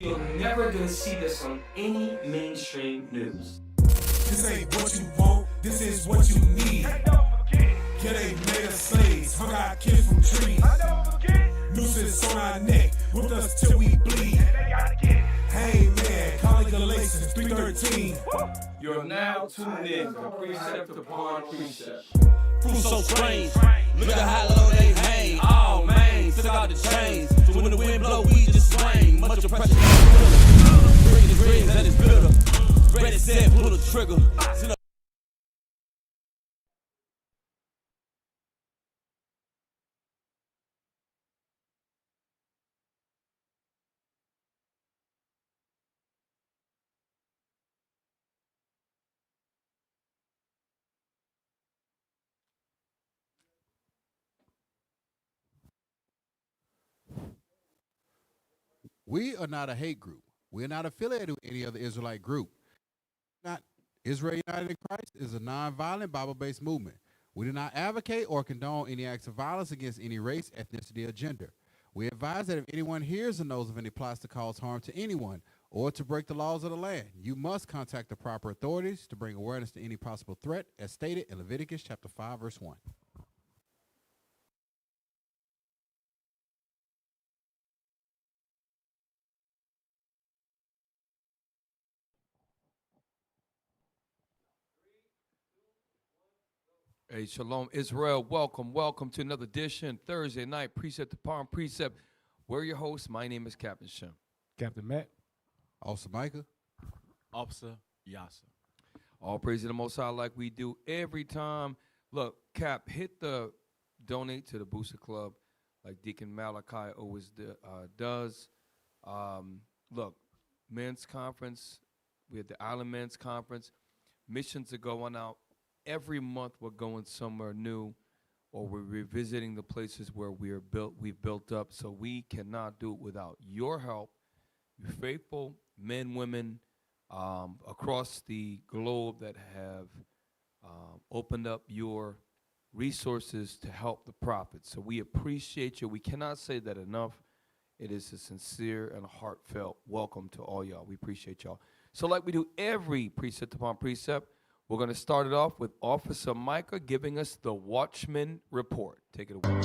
You're never gonna see this on any mainstream news. This ain't what you want, this is what you need. Get a made of slaves, hung our kids from trees. Nooses on our neck, whipped us till we bleed. Hey man, calling Galatians 3:13. You're now tuned in to Precept upon Precept. Fruit so strange, look at how low they hang. Oh man, took out the chains. So when the wind blow, we just swing. Much oppression, bring the dreams and it's bitter. Ready, set, pull the trigger. We are not a hate group. We're not affiliated with any other Israelite group. Not Israel United in Christ is a nonviolent Bible-based movement. We do not advocate or condone any acts of violence against any race, ethnicity, or gender. We advise that if anyone hears or knows of any plots to cause harm to anyone or to break the laws of the land, you must contact the proper authorities to bring awareness to any possible threat, as stated in Leviticus chapter 5, verse 1. Hey, Shalom Israel. Welcome to another edition, Thursday night, Precept upon Precept. We're your hosts. My name is Captain Shem. Captain Matt. Also, Micah. Officer Yasser. All praise to the Most High like we do every time. Look, Cap, hit the donate to the Booster Club like Deacon Malachi always does. Look, men's conference. We had the Island Men's Conference. Missions are going out. Every month we're going somewhere new, or we're revisiting the places where we've built up. So we cannot do it without your help. You faithful men, women across the globe that have opened up your resources to help the prophets. So we appreciate you. We cannot say that enough. It is a sincere and heartfelt welcome to all y'all. We appreciate y'all. So like we do every Precept upon Precept, we're going to start it off with Officer Micah giving us the Watchman Report. Take it away. You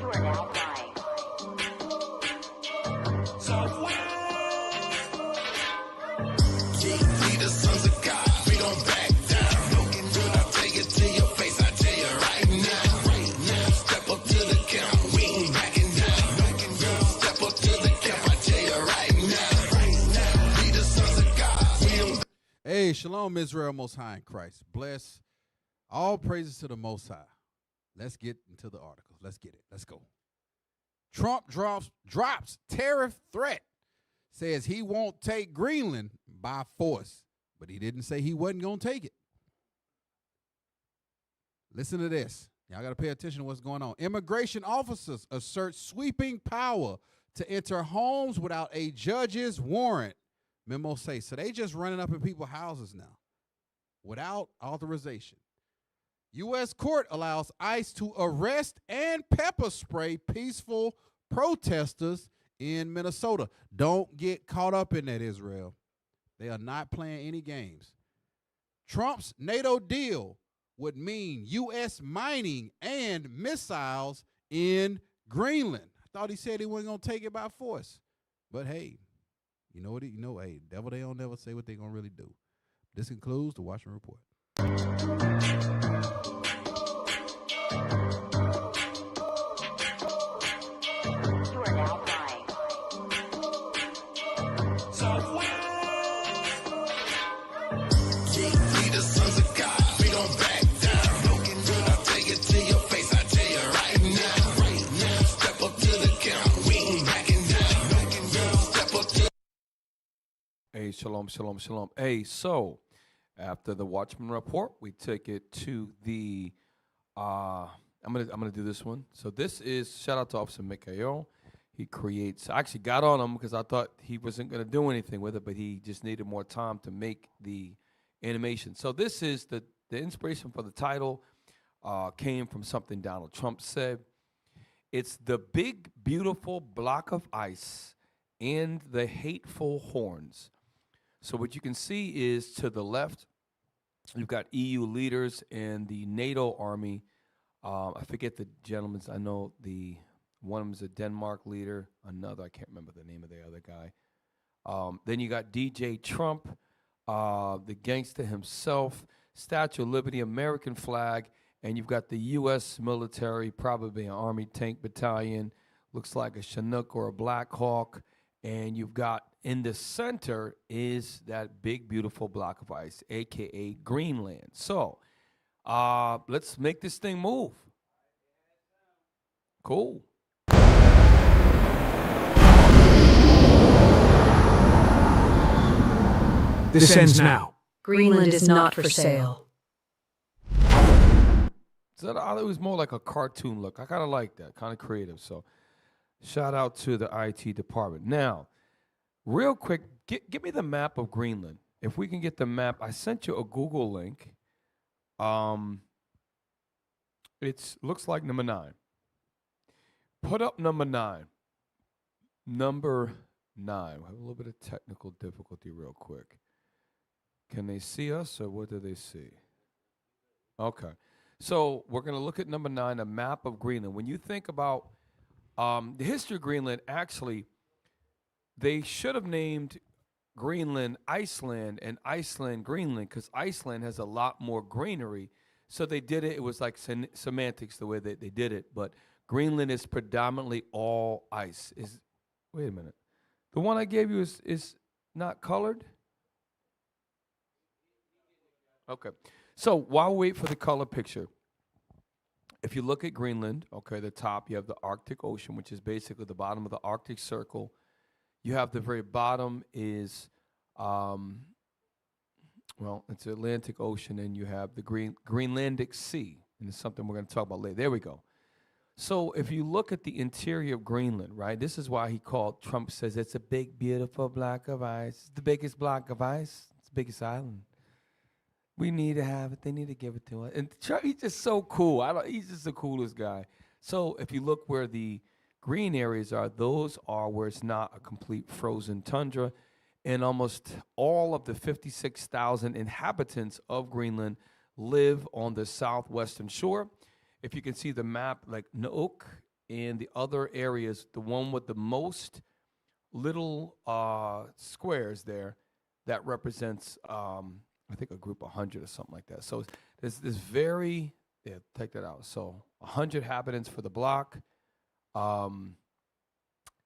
are now flying. We the sons of God, we don't back down. I'll take it to your face, I tell you right now. Step up to the count, we ain't backing down. Step up to the camp, I tell you right now. We the sons of God, we don't. Hey, Shalom Israel, Most High in Christ. Bless. All praises to the Most High. Let's get into the article. Let's get it. Let's go. Trump drops tariff threat. Says he won't take Greenland by force, but he didn't say he wasn't going to take it. Listen to this. Y'all got to pay attention to what's going on. Immigration officers assert sweeping power to enter homes without a judge's warrant. Memo say. So they just running up in people's houses now without authorization. U.S. court allows ICE to arrest and pepper spray peaceful protesters in Minnesota. Don't get caught up in that, Israel. They are not playing any games. Trump's NATO deal would mean U.S. mining and missiles in Greenland. I thought he said he wasn't going to take it by force. But hey, you know what? Hey, devil, they don't never say what they're going to really do. This concludes the Watchman Report. You are now flying. We the sons of God, we don't back down. I'll take it to your face, I tell you right now. Step up to the count, we ain't backing down. Step up to. Hey, shalom. Hey, so after the Watchman Report, we take it to the I'm gonna do this one. So this is shout out to Officer Mikhail. He creates. I actually got on him because I thought he wasn't gonna do anything with it, but he just needed more time to make the animation. So this is the inspiration for the title. came from something Donald Trump said. It's the big, beautiful block of ice and the hateful horns. So what you can see is to the left, you've got EU leaders and the NATO army. I forget the gentleman's. I know one of them is a Denmark leader. Another, I can't remember the name of the other guy. Then you got DJ Trump, the gangster himself, Statue of Liberty, American flag, and you've got the U.S. military, probably an Army tank battalion, looks like a Chinook or a Black Hawk, and you've got in the center is that big, beautiful block of ice, a.k.a. Greenland. So let's make this thing move. Cool. This ends now. Greenland is not for sale. So it was more like a cartoon look. I kind of like that, kind of creative. So shout out to the IT department. Now, real quick, give me the map of Greenland. If we can get the map, I sent you a Google link. It looks like number 9. Put up number 9. Number 9. We have a little bit of technical difficulty real quick. Can they see us, or what do they see? Okay. So we're going to look at number 9, a map of Greenland. When you think about the history of Greenland, actually, they should have named Greenland Iceland and Iceland Greenland, because Iceland has a lot more greenery. So they did it. It was like semantics the way that they did it. But Greenland is predominantly all ice. Wait a minute. The one I gave you is not colored? Okay. So while we wait for the color picture, if you look at Greenland, okay, the top, you have the Arctic Ocean, which is basically the bottom of the Arctic Circle. You have the very bottom is, it's the Atlantic Ocean, and you have the Greenlandic Sea, and it's something we're going to talk about later. There we go. So if you look at the interior of Greenland, right, this is why Trump says it's a big, beautiful block of ice. It's the biggest block of ice. It's the biggest island. We need to have it. They need to give it to us. And Trump, he's just so cool. He's just the coolest guy. So if you look where the green areas are, those are where it's not a complete frozen tundra. And almost all of the 56,000 inhabitants of Greenland live on the southwestern shore. If you can see the map, like Nuuk and the other areas, the one with the most little squares there, that represents I think a group of 100 or something like that. So there's this take that out. So 100 inhabitants for the block,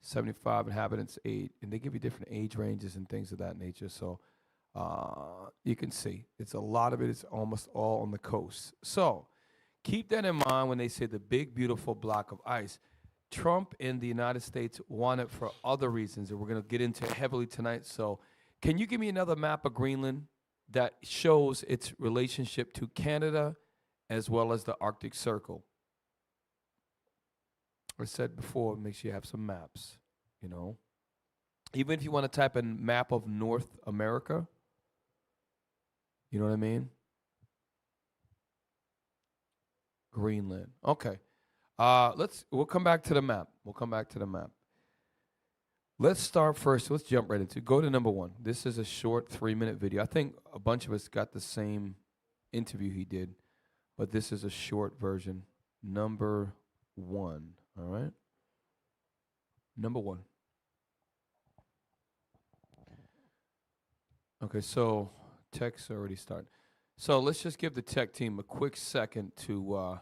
75 inhabitants, 8, and they give you different age ranges and things of that nature. So you can see it's a lot of it is almost all on the coast. So keep that in mind when they say the big, beautiful block of ice. Trump in the United States want it for other reasons that we're going to get into heavily tonight. So can you give me another map of Greenland that shows its relationship to Canada as well as the Arctic Circle? I said before, make sure you have some maps, you know. Even if you want to type in map of North America, you know what I mean? Greenland. Okay. We'll come back to the map. Let's start first. Let's jump right into it. Go to number 1. This is a short 3-minute video. I think a bunch of us got the same interview he did, but this is a short version. Number 1. All right? Number 1. Okay, so tech's already started. So let's just give the tech team a quick second to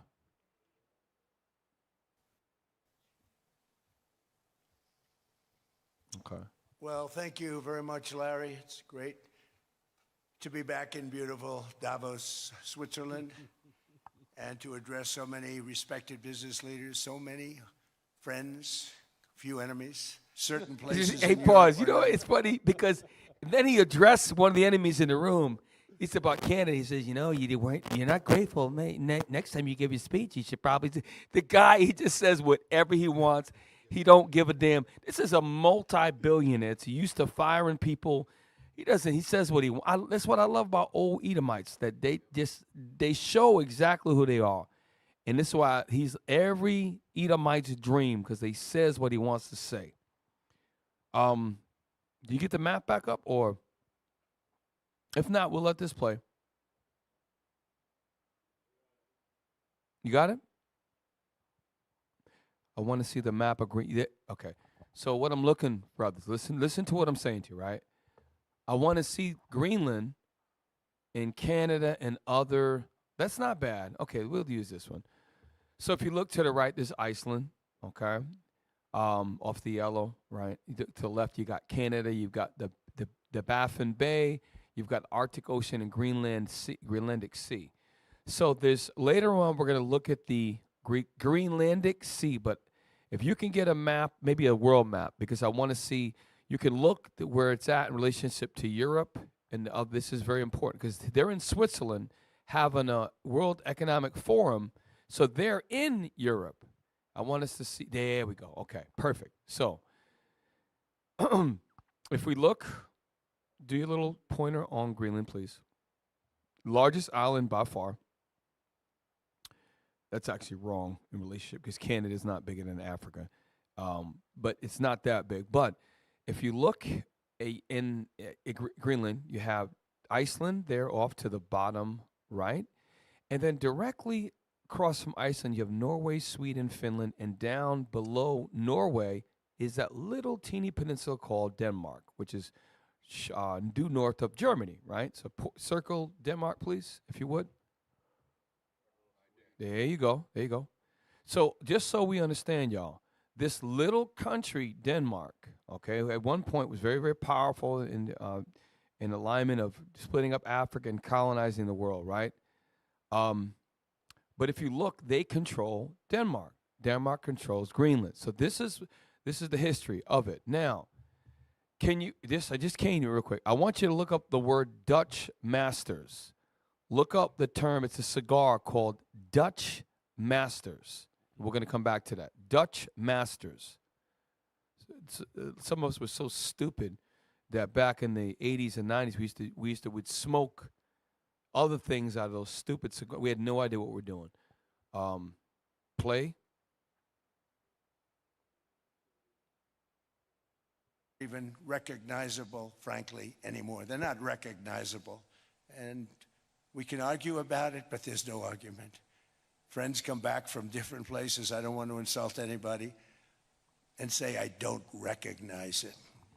okay. Well, thank you very much, Larry. It's great to be back in beautiful Davos, Switzerland, and to address so many respected business leaders, so many friends, few enemies, certain places. Hey, pause. You know, it's funny because then he addressed one of the enemies in the room. It's about Canada. He says, you're not grateful. Next time you give your speech, you should probably the guy, he just says whatever he wants. He don't give a damn. This is a multi-billionaire. It's used to firing people. He says what he wants. That's what I love about old Edomites, that they show exactly who they are. And this is why he's every Edomite's dream, because he says what he wants to say. Do you get the map back up? Or if not, we'll let this play. You got it? I want to see the map of Green. Yeah, okay. So what I'm looking, brothers, listen to what I'm saying to you, right? I want to see Greenland and Canada and other. That's not bad. Okay, we'll use this one. So if you look to the right, there's Iceland, okay? Off the yellow, right? To the left, you got Canada, you've got the Baffin Bay, you've got Arctic Ocean and Greenlandic Sea. So there's later on we're going to look at the Greenlandic Sea, but if you can get a map, maybe a world map, because I want to see, you can look at where it's at in relationship to Europe, and this is very important because they're in Switzerland having a World Economic Forum, so they're in Europe. I want us to see, there we go, okay, perfect. So if we look, do your little pointer on Greenland, please. Largest island by far. That's actually wrong in relationship because Canada is not bigger than Africa, but it's not that big. But if you look in Greenland, you have Iceland there off to the bottom right, and then directly across from Iceland, you have Norway, Sweden, Finland, and down below Norway is that little teeny peninsula called Denmark, which is due north of Germany, right? So circle Denmark, please, if you would. There you go. There you go. So just so we understand, y'all, this little country, Denmark, okay, at one point was very, very powerful in alignment of splitting up Africa and colonizing the world, right? But if you look, they control Denmark. Denmark controls Greenland. So this is the history of it. Now, I just came to you real quick. I want you to look up the word Dutch masters. Look up the term. It's a cigar called Dutch Masters. We're going to come back to that. Dutch Masters. Some of us were so stupid that back in the 80s and 90s, we'd smoke other things out of those stupid cigars. We had no idea what we're doing. Play. Even recognizable, frankly, anymore. They're not recognizable. And we can argue about it, but there's no argument. Friends come back from different places. I don't want to insult anybody and say I don't recognize it.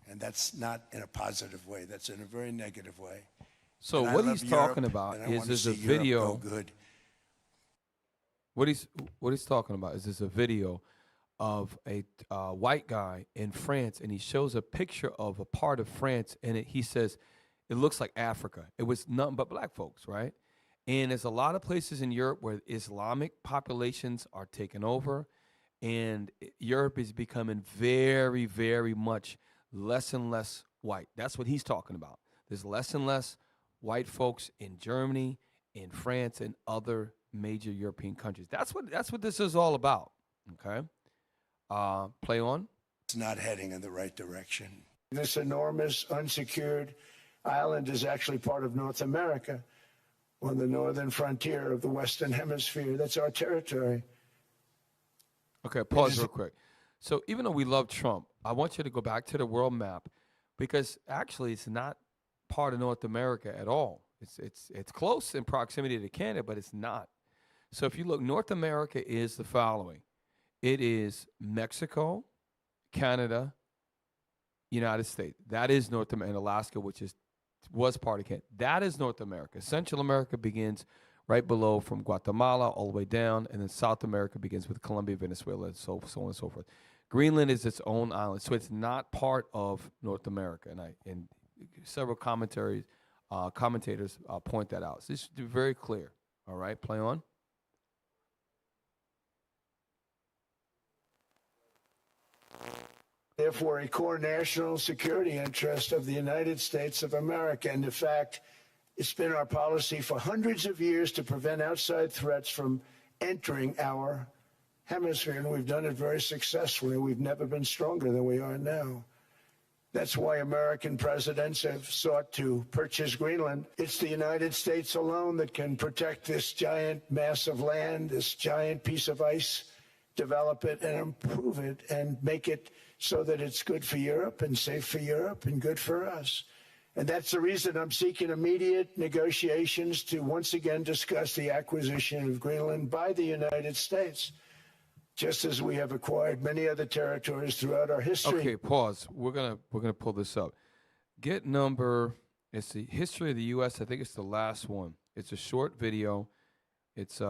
And that's not in a positive way. That's in a very negative way. So what he's talking about is there's a video. What he's talking about is there's a video of a white guy in France, and he shows a picture of a part of France, and he says, it looks like Africa. It was nothing but black folks, right? And there's a lot of places in Europe where Islamic populations are taken over, and Europe is becoming very, very much less and less white. That's what he's talking about. There's less and less white folks in Germany, in France, and other major European countries. That's what this is all about, okay? Play on. It's not heading in the right direction. This enormous unsecured island is actually part of North America on the northern frontier of the Western Hemisphere. That's our territory. Okay, pause real quick. So even though we love Trump, I want you to go back to the world map because actually it's not part of North America at all. It's close in proximity to Canada, but it's not. So if you look, North America is the following. It is Mexico, Canada, United States. That is North America, and Alaska, which was part of Canada. That is North America. Central America begins right below from Guatemala all the way down, and then South America begins with Colombia, Venezuela, and so on and so forth. Greenland is its own island, so it's not part of North America, and several commentators point that out. So this is very clear. All right, play on. Therefore, a core national security interest of the United States of America. And in fact, it's been our policy for hundreds of years to prevent outside threats from entering our hemisphere, and we've done it very successfully. We've never been stronger than we are now. That's why American presidents have sought to purchase Greenland. It's the United States alone that can protect this giant mass of land, this giant piece of ice, develop it and improve it and make it so that it's good for Europe and safe for Europe and good for us. And that's the reason I'm seeking immediate negotiations to once again discuss the acquisition of Greenland by the United States, just as we have acquired many other territories throughout our history. Okay, pause. We're gonna pull this up. Get number. It's the history of the U.S. I think it's the last one. It's a short video. It's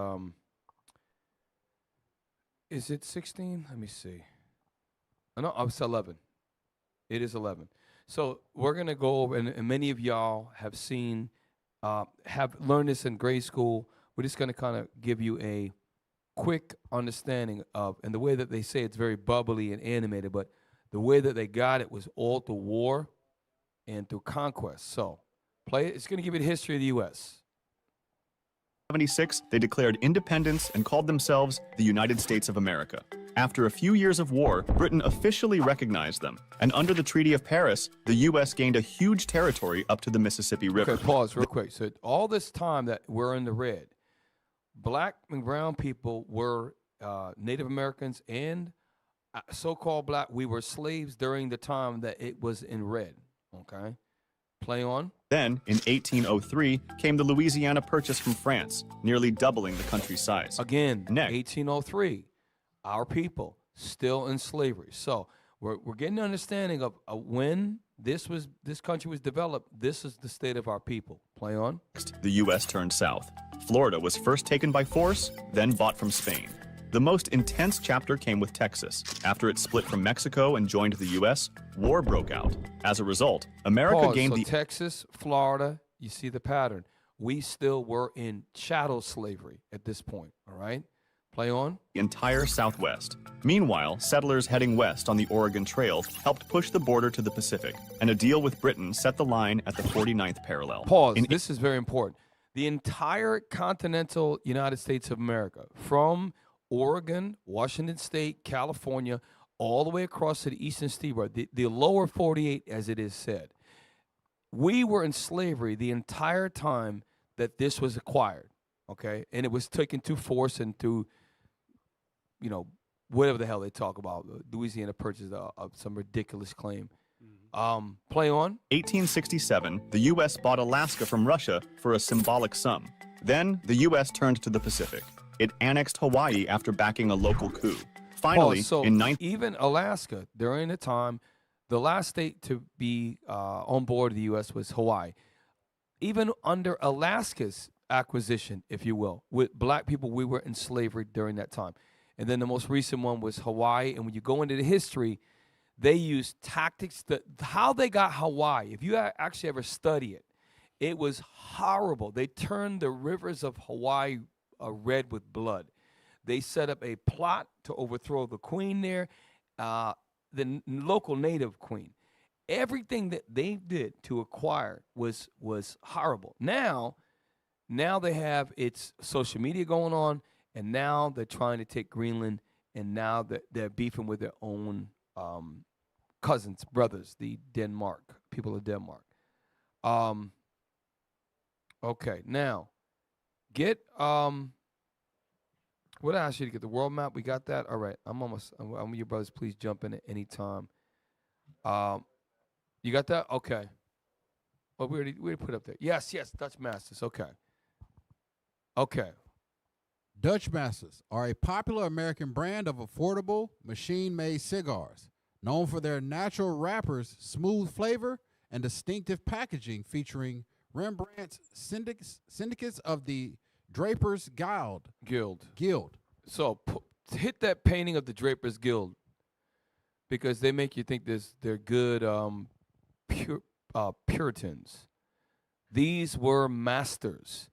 Is it 16? Let me see. Oh, no, it's 11. It is 11. So we're gonna go over, and many of y'all have seen, have learned this in grade school. We're just gonna kind of give you a quick understanding of, and the way that they say it's very bubbly and animated, but the way that they got it was all through war and through conquest. So play it. It's going to give you the history of the U.S. 1976, they declared independence and called themselves the United States of America. After a few years of war, Britain officially recognized them, and under the Treaty of Paris, the U.S. gained a huge territory up to the Mississippi River. Okay, pause real quick. So all this time that we're in the red, black and brown people were Native Americans and so-called black. We were slaves during the time that it was in red. Okay, play on. Then, in 1803, came the Louisiana Purchase from France, nearly doubling the country's size. Again, Next. 1803, our people still in slavery. So we're getting an understanding of when this country was developed. This is the state of our people. Play on. Next, the U.S. turned south. Florida was first taken by force, then bought from Spain. The most intense chapter came with Texas. After it split from Mexico and joined the U.S., war broke out. As a result, America Pause. gained So the Texas, Florida, you see the pattern. We still were in chattel slavery at this point, all right? Play on. entire Southwest. Meanwhile, settlers heading west on the Oregon Trail helped push the border to the Pacific, and a deal with Britain set the line at the 49th parallel. Pause. This is very important. The entire continental United States of America, from Oregon, Washington State, California, all the way across to the eastern seaboard, the lower 48, as it is said. We were in slavery the entire time that this was acquired, okay? And it was taken to force and through, you know, whatever the hell they talk about. Louisiana purchased some ridiculous claim. Play on. 1867, the U.S. bought Alaska from Russia for a symbolic sum. Then, the U.S. turned to the Pacific. It annexed Hawaii after backing a local coup. Finally, so in even Alaska, during the time, the last state to be on board the U.S. was Hawaii. Even under Alaska's acquisition, if you will, with black people, we were in slavery during that time. And then the most recent one was Hawaii. And when you go into the history, they used tactics how they got Hawaii. If you actually ever study it, it was horrible. They turned the rivers of Hawaii red with blood. They set up a plot to overthrow the queen there, the local native queen. Everything that they did to acquire was horrible. Now they have its social media going on, and now they're trying to take Greenland, and now they're beefing with their own cousins, brothers, the people of Denmark. Okay, now get what I asked you to get the world map. We got that. All right, I'm almost. I'm your brothers. Please jump in at any time. You got that? Okay. Oh, we already put it up there. Yes, Dutch Masters. Okay. Dutch Masters are a popular American brand of affordable, machine-made cigars, known for their natural wrappers, smooth flavor, and distinctive packaging featuring Rembrandt's syndicates of the Drapers Guild. So hit that painting of the Drapers Guild, because they make you think they're good Puritans. These were masters.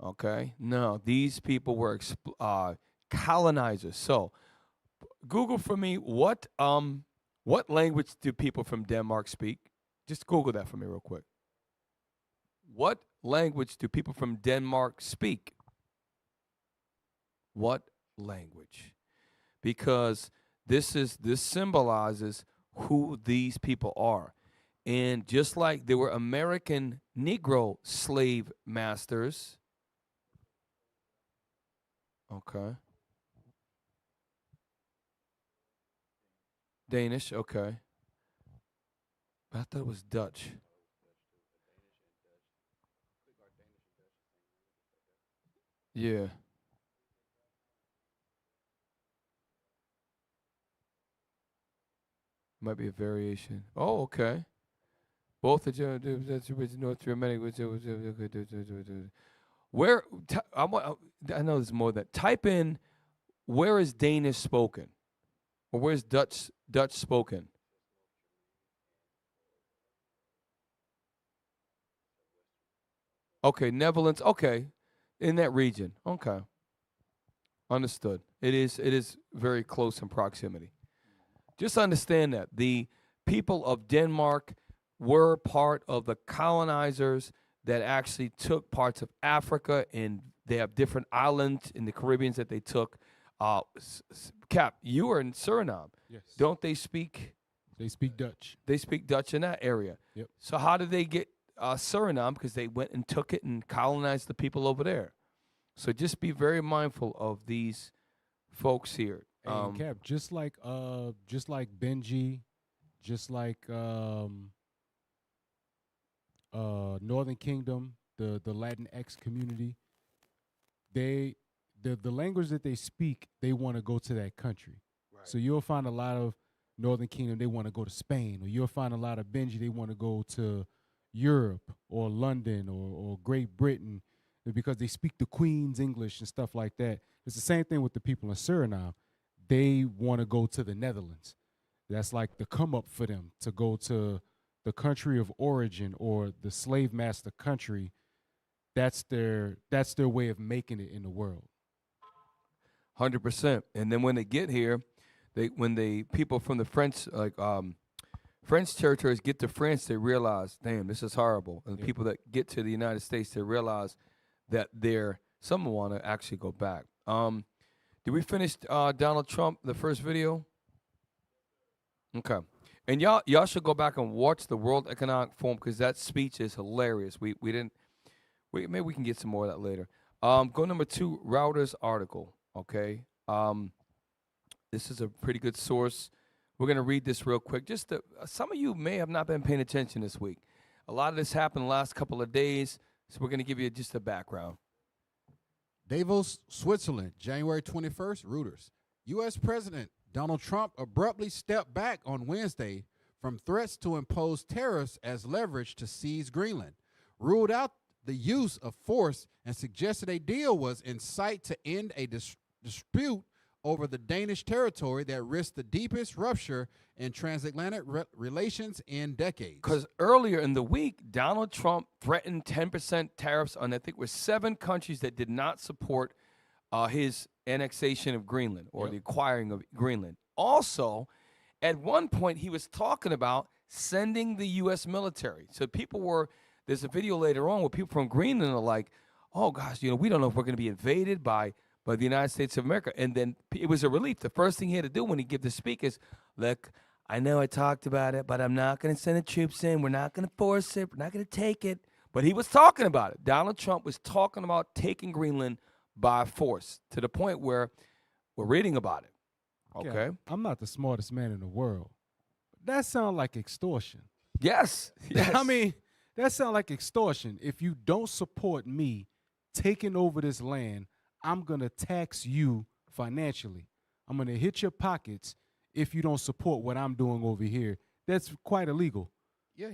Okay, no, these people were colonizers. So Google for me what language do people from Denmark speak? Just Google that for me real quick. What language do people from Denmark speak? What language? Because this symbolizes who these people are. And just like there were American Negro slave masters. Okay. Danish, okay. I thought it was Dutch. Yeah. Might be a variation. Oh, okay. Both of you, that's North Germanic. Where I know there's more than that. Type in where is Danish spoken, or where's Dutch spoken. Okay, Netherlands. Okay, in that region. Okay, understood. It is very close in proximity. Just understand that the people of Denmark were part of the colonizers that actually took parts of Africa, and they have different islands in the Caribbean that they took. Cap, you were in Suriname. Yes. Don't they speak? They speak Dutch. They speak Dutch in that area. Yep. So how did they get Suriname? Because they went and took it and colonized the people over there. So just be very mindful of these folks here. And Cap, just like Benji, just like Northern Kingdom, the Latinx community, the language that they speak, they want to go to that country. Right. So you'll find a lot of Northern Kingdom, they want to go to Spain, or you'll find a lot of Benji, they want to go to Europe or London or Great Britain because they speak the Queen's English and stuff like that. It's the same thing with the people in Suriname. They want to go to the Netherlands. That's like the come up for them to go to the country of origin or the slave master country. That's their way of making it in the world. 100%. And then when they get here, when the people from the French French territories get to France, they realize, damn, this is horrible. And the people that get to the United States, they realize that some want to actually go back. Did we finish Donald Trump, the first video? Okay. And y'all should go back and watch the World Economic Forum because that speech is hilarious. Maybe we can get some more of that later. Go number 2, Reuters article, okay? This is a pretty good source. We're going to read this real quick. Some of you may have not been paying attention this week. A lot of this happened the last couple of days, so we're going to give you just a background. Davos, Switzerland, January 21st, Reuters. U.S. President Donald Trump abruptly stepped back on Wednesday from threats to impose tariffs as leverage to seize Greenland, ruled out the use of force, and suggested a deal was in sight to end a dispute over the Danish territory that risked the deepest rupture in transatlantic relations in decades. Because earlier in the week, Donald Trump threatened 10% tariffs on, I think, it was 7 countries that did not support his annexation of Greenland or the acquiring of Greenland. Also, at one point, he was talking about sending the U.S. military. So there's a video later on where people from Greenland are like, oh, gosh, we don't know if we're going to be invaded by the United States of America. And then it was a relief. The first thing he had to do when he gave the speak is, look, I know I talked about it, but I'm not going to send the troops in. We're not going to force it. We're not going to take it. But he was talking about it. Donald Trump was talking about taking Greenland by force to the point where we're reading about it. Okay? Yeah, I'm not the smartest man in the world. That sounds like extortion. Yes. I mean, that sounds like extortion. If you don't support me taking over this land, I'm going to tax you financially. I'm going to hit your pockets if you don't support what I'm doing over here. That's quite illegal. Yeah,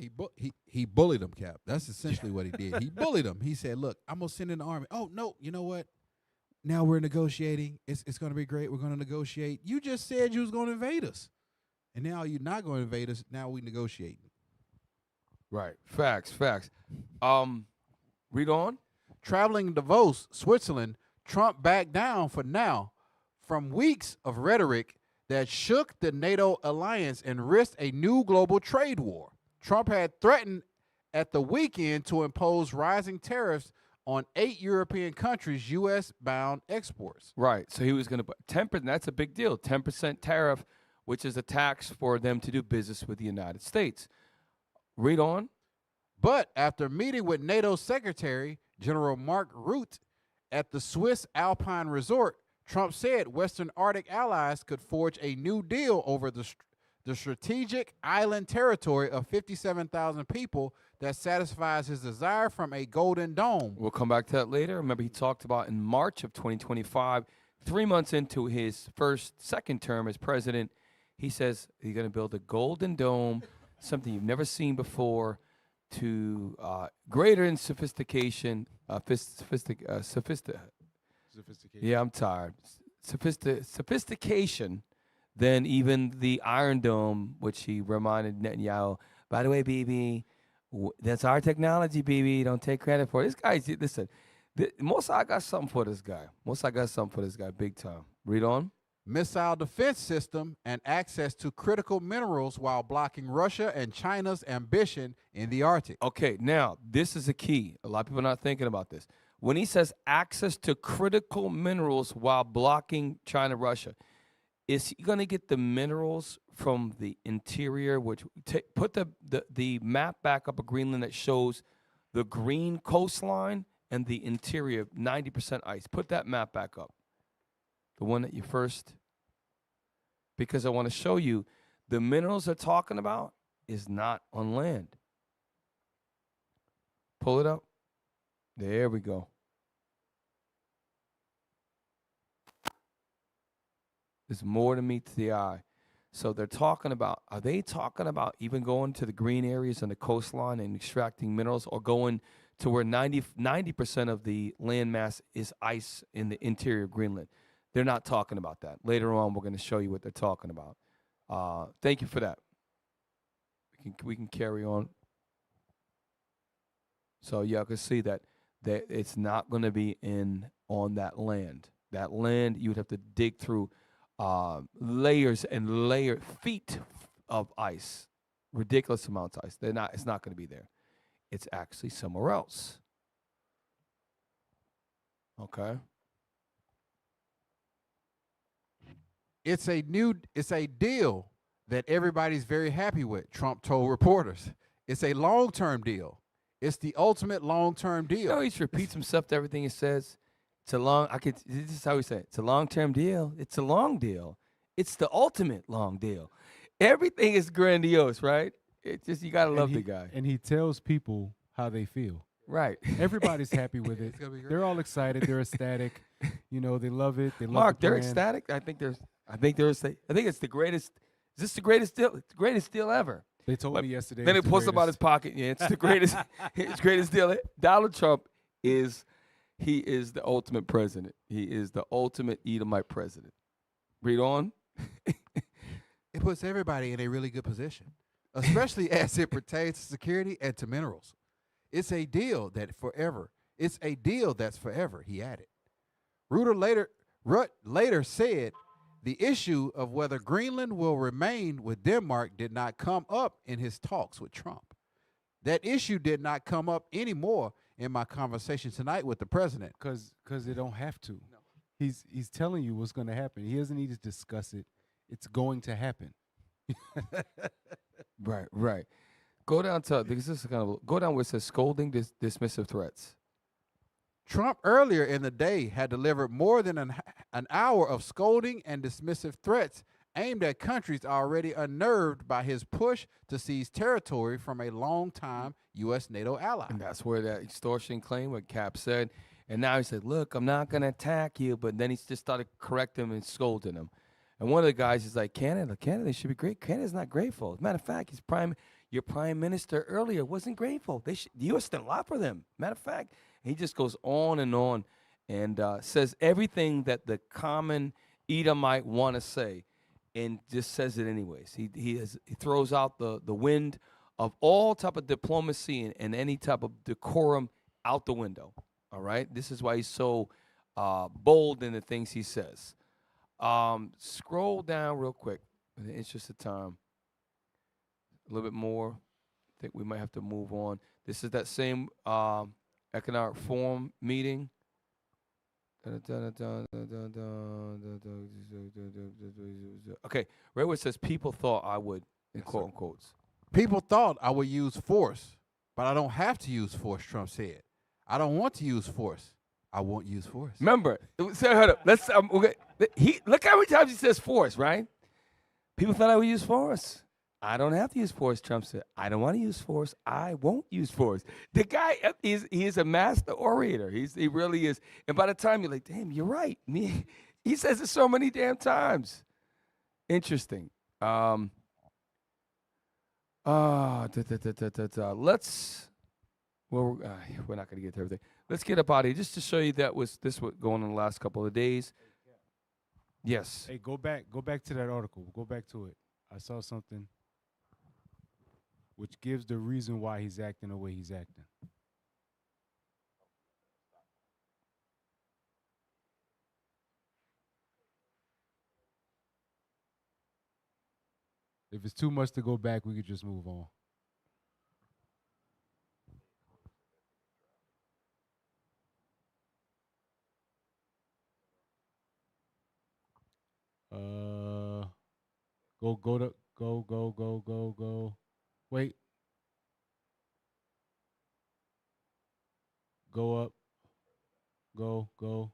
he bullied him, Cap. That's essentially what he did. He bullied him. He said, look, I'm going to send in the army. Oh, no, you know what? Now we're negotiating. It's going to be great. We're going to negotiate. You just said you was going to invade us. And now you're not going to invade us. Now we negotiating. Right. Facts. Read on. Traveling Davos, Switzerland, Trump backed down for now from weeks of rhetoric that shook the NATO alliance and risked a new global trade war. Trump had threatened at the weekend to impose rising tariffs on 8 European countries' U.S.-bound exports. Right. So he was going to put 10%. That's a big deal. 10% tariff which is a tax for them to do business with the United States. Read on. But after meeting with NATO Secretary General Mark Rutte at the Swiss Alpine Resort, Trump said Western Arctic allies could forge a new deal over the strategic island territory of 57,000 people that satisfies his desire from a golden dome. We'll come back to that later. Remember, he talked about in March of 2025, 3 months into his second term as president, he says he's going to build a golden dome, something you've never seen before, to greater in sophistication, yeah, I'm tired. Sophistication than even the Iron Dome, which he reminded Netanyahu. By the way, Bibi, that's our technology, Bibi. Don't take credit for it. This guy, listen, Mossad got something for this guy. Mossad got something for this guy, big time. Read on. Missile defense system and access to critical minerals while blocking Russia and China's ambition in the Arctic. Okay, now, this is a key. A lot of people are not thinking about this. When he says access to critical minerals while blocking China, Russia, is he going to get the minerals from the interior? Which put the map back up of Greenland that shows the green coastline and the interior, 90% ice. Put that map back up. The one that you first, because I want to show you the minerals they're talking about is not on land. Pull it up. There we go. There's more to meet to the eye. So they're talking about, are they talking about even going to the green areas on the coastline and extracting minerals, or going to where 90% of the land mass is ice in the interior of Greenland? They're not talking about that. Later on, we're going to show you what they're talking about. Thank you for that. We can carry on. So y'all can see that it's not going to be on that land. That land, you would have to dig through layers and feet of ice, ridiculous amounts of ice. It's not going to be there. It's actually somewhere else. Okay. It's a deal that everybody's very happy with, Trump told reporters. It's a long-term deal. It's the ultimate long-term deal. You know, he just repeats himself to everything he says. This is how we say it. It's a long-term deal. It's a long deal. It's the ultimate long deal. Everything is grandiose, right? It's just, you got to love the guy. And he tells people how they feel. Right. Everybody's happy with it. They're all excited. They're ecstatic. You know, they love it. They love Mark, the they're brand. ecstatic. I think it's the greatest. Is this the greatest deal? It's the greatest deal ever. They told me yesterday. Then he it's the pulls them out his greatest. pocket. Yeah, it's the greatest. It's greatest deal. Donald Trump is the ultimate president. He is the ultimate Edomite president. Read on. It puts everybody in a really good position, especially as it pertains to security and to minerals. It's a deal that's forever, he added. Rutte later said the issue of whether Greenland will remain with Denmark did not come up in his talks with Trump. That issue did not come up anymore in my conversation tonight with the president. Because they don't have to. No. He's telling you what's going to happen. He doesn't need to discuss it. It's going to happen. Right. Go down to, because this is go down where it says scolding, dismissive threats. Trump earlier in the day had delivered more than an hour of scolding and dismissive threats aimed at countries already unnerved by his push to seize territory from a longtime U.S. NATO ally. And that's where that extortion claim, what Cap said. And now he said, look, I'm not going to attack you. But then he just started correcting him and scolding him. And one of the guys is like, Canada should be great. Canada's not grateful. As a matter of fact, your prime minister earlier wasn't grateful. The U.S. did a lot for them. Matter of fact, he just goes on and says everything that the common Edomite want to say, and just says it anyways. He throws out the wind of all type of diplomacy and any type of decorum out the window. All right? This is why he's so bold in the things he says. Scroll down real quick in the interest of time. A little bit more. I think we might have to move on. This is that same economic forum meeting Okay, right where it says people thought I would, in quote unquotes. People thought I would use force, but I don't have to use force, Trump said. I don't want to use force. I won't use force. Remember, so hold up. Let's okay. Look how many times he says force, right? People thought I would use force. I don't have to use force, Trump said. I don't want to use force. I won't use force. The guy he is a master orator. He really is. And by the time you're like, damn, you're right. He says it so many damn times. Interesting. Let's. Well, we're not going to get to everything. Let's get up out of here just to show you this was going on the last couple of days. Yes. Hey, go back to that article. Go back to it. I saw something which gives the reason why he's acting the way he's acting. If it's too much to go back, we could just move on. Go. Wait. Go up. Go.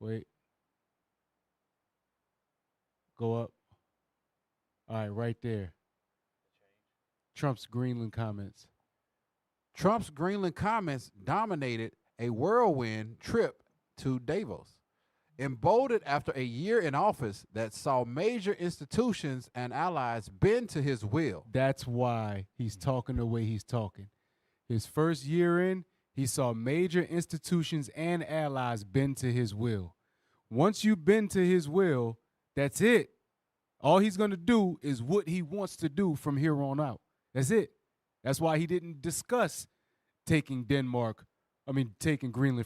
Wait. Go up. All right, right there. Trump's Greenland comments. Trump's Greenland comments dominated a whirlwind trip to Davos, emboldened after a year in office that saw major institutions and allies bend to his will. That's why he's talking the way he's talking. His first year in, he saw major institutions and allies bend to his will. Once you bend to his will, that's it. All he's going to do is what he wants to do from here on out. That's it. That's why he didn't discuss taking Greenland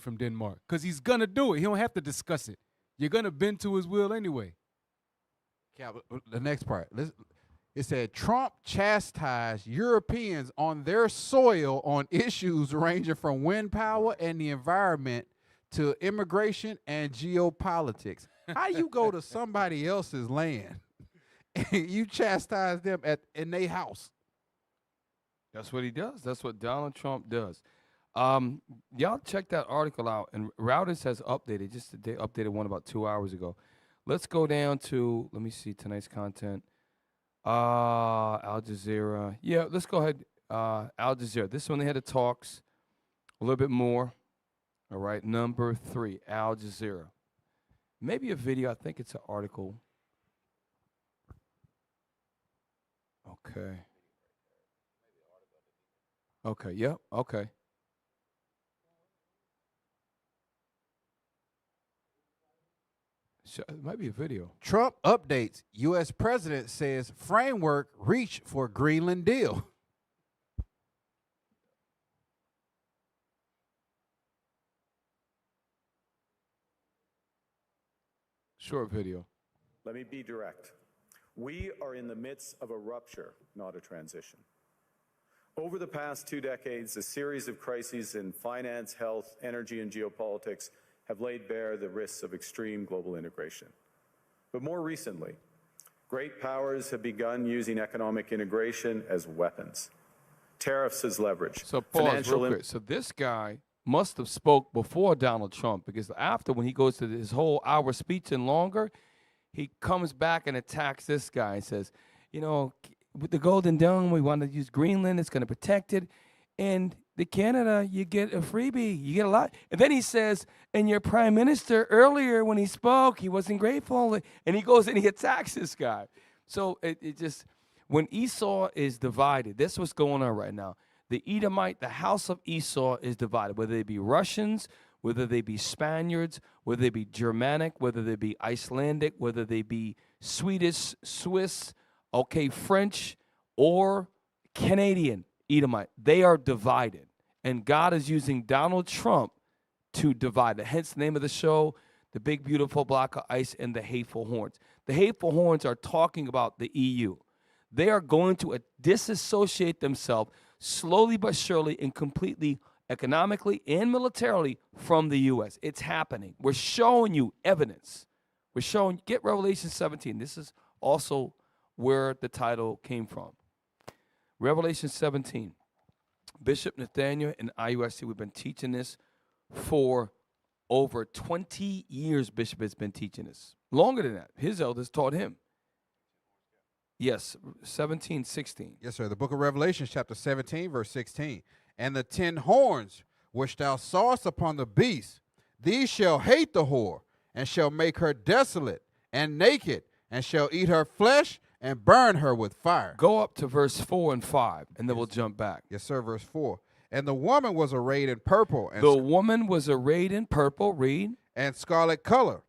from Denmark, because he's going to do it. He don't have to discuss it. You're going to bend to his will anyway. Yeah, the next part. It said Trump chastised Europeans on their soil on issues ranging from wind power and the environment to immigration and geopolitics. How you go to somebody else's land and you chastise them in their house? That's what he does. That's what Donald Trump does. Y'all check that article out, and Reuters has updated, they updated one about 2 hours ago. Let's go down to, let me see, tonight's content. Al Jazeera. Yeah, let's go ahead. Al Jazeera. This one they had the talks a little bit more. All right, number 3, Al Jazeera. Maybe a video. I think it's an article. Okay. Okay, yep, okay. It might be a video. Trump updates. U.S. president says framework reach for Greenland deal. Short video. Let me be direct. We are in the midst of a rupture, not a transition. Over the past 2 decades, a series of crises in finance, health, energy, and geopolitics have laid bare the risks of extreme global integration. But more recently, great powers have begun using economic integration as weapons, tariffs as leverage. So pause real quick. So this guy must have spoke before Donald Trump, because after, when he goes to his whole hour speech and longer, he comes back and attacks this guy and says, you know, with the Golden Dome, we want to use Greenland. It's going to protect it. And the Canada, you get a freebie. You get a lot. And then he says, and your prime minister earlier when he spoke, he wasn't grateful. And he goes and he attacks this guy. So it just, when Esau is divided, this is what's going on right now. The Edomite, the house of Esau is divided, whether they be Russians, whether they be Spaniards, whether they be Germanic, whether they be Icelandic, whether they be Swedish, Swiss, okay, French, or Canadian Edomite. They are divided. And God is using Donald Trump to divide it. Hence the name of the show, The Big Beautiful Block of Ice and the Hateful Horns. The Hateful Horns are talking about the EU. They are going to disassociate themselves slowly but surely and completely economically and militarily from the U.S. It's happening. We're showing you evidence. We're showing, get Revelation 17. This is also where the title came from. Revelation 17. Bishop Nathaniel and IUSC, we've been teaching this for over 20 years. Bishop has been teaching this. Longer than that. His elders taught him. Yes, 17, 16. Yes, sir. The book of Revelation, chapter 17, verse 16. And the 10 horns which thou sawest upon the beast, these shall hate the whore, and shall make her desolate and naked, and shall eat her flesh and burn her with fire. Go up to verse 4 and 5, and then we'll jump back. Yes, sir. Verse 4. And the woman was arrayed in purple. And the woman was arrayed in purple, read. And scarlet color.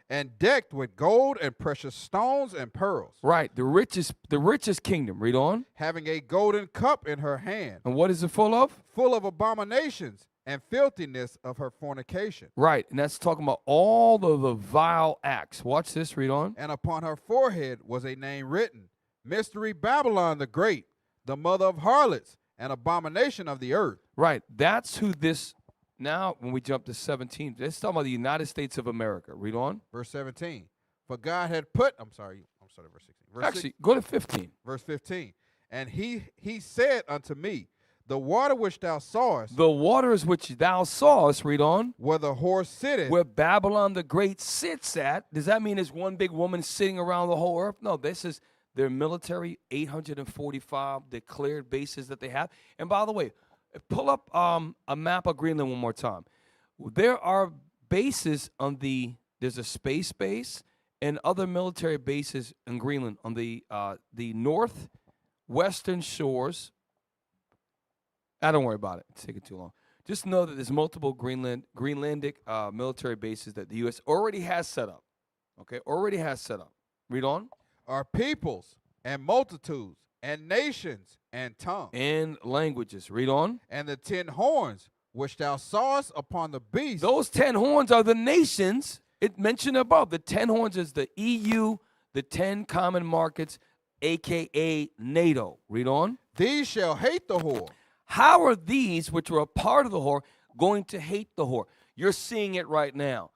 And decked with gold and precious stones and pearls. Right, the richest kingdom. Read on. Having a golden cup in her hand. And what is it full of? Full of abominations and filthiness of her fornication. Right, and that's talking about all of the vile acts. Watch this, read on. And upon her forehead was a name written, Mystery Babylon the Great, the mother of harlots, and abomination of the earth. Right, that's who this, now when we jump to 17, let's talk about the United States of America. Read on. Verse 17. For God had put, I'm sorry, verse 16. Verse Actually, go to 15. Verse 15. And he said unto me, the water which thou sawest. The waters which thou sawest, read on. Where the whore sitteth. Where Babylon the Great sits at. Does that mean there's one big woman sitting around the whole earth? No, this is their military, 845 declared bases that they have. And by the way, pull up a map of Greenland one more time. There are bases on there's a space base and other military bases in Greenland on the northwestern shores. Don't worry about it. It's taking too long. Just know that there's multiple Greenlandic military bases that the U.S. already has set up. Okay, already has set up. Read on. Are peoples and multitudes and nations and tongues. And languages. Read on. And the 10 horns which thou sawest upon the beast. Those 10 horns are the nations. It mentioned above. The 10 horns is the EU, the 10 common markets, a.k.a. NATO. Read on. These shall hate the whore. How are these, which are a part of the whore, going to hate the whore? You're seeing it right now.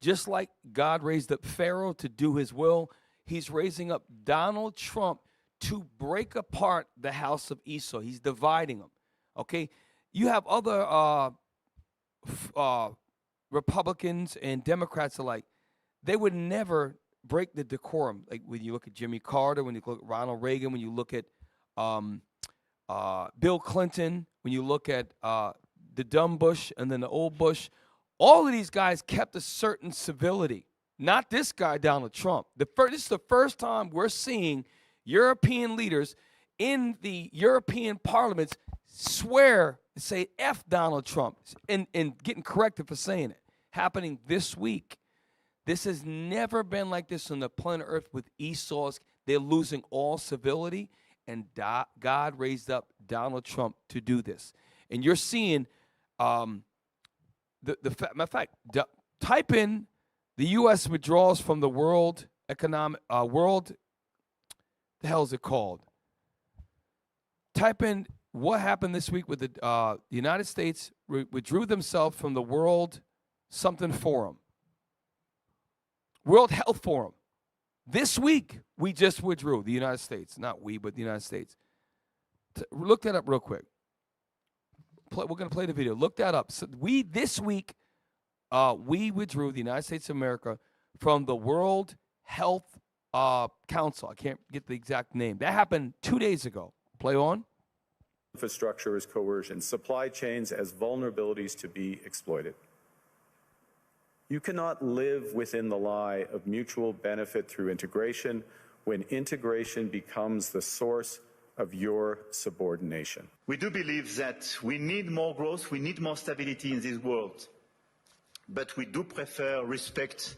Just like God raised up Pharaoh to do his will, he's raising up Donald Trump to break apart the house of Esau. He's dividing them. Okay? You have other Republicans and Democrats alike. They would never break the decorum. Like when you look at Jimmy Carter, when you look at Ronald Reagan, when you look at Bill Clinton, when you look at the dumb Bush and then the old Bush, all of these guys kept a certain civility. Not this guy, Donald Trump. This is the first time we're seeing European leaders in the European parliaments swear and say F Donald Trump and getting corrected for saying it. Happening this week. This has never been like this on the planet Earth with Esau's. They're losing all civility. And God raised up Donald Trump to do this. And you're seeing, matter of fact, type in the U.S. withdrawals from the World Economic, the hell is it called? Type in what happened this week with the United States withdrew themselves from the World something forum. World Health Forum. This week, we just withdrew, the United States. Not we, but the United States. Look that up real quick. We're going to play the video. Look that up. So this week, we withdrew, the United States of America, from the World Health Council. I can't get the exact name. That happened 2 days ago. Play on. Infrastructure as coercion, supply chains as vulnerabilities to be exploited. You cannot live within the lie of mutual benefit through integration when integration becomes the source of your subordination. We do believe that we need more growth, we need more stability in this world. But we do prefer respect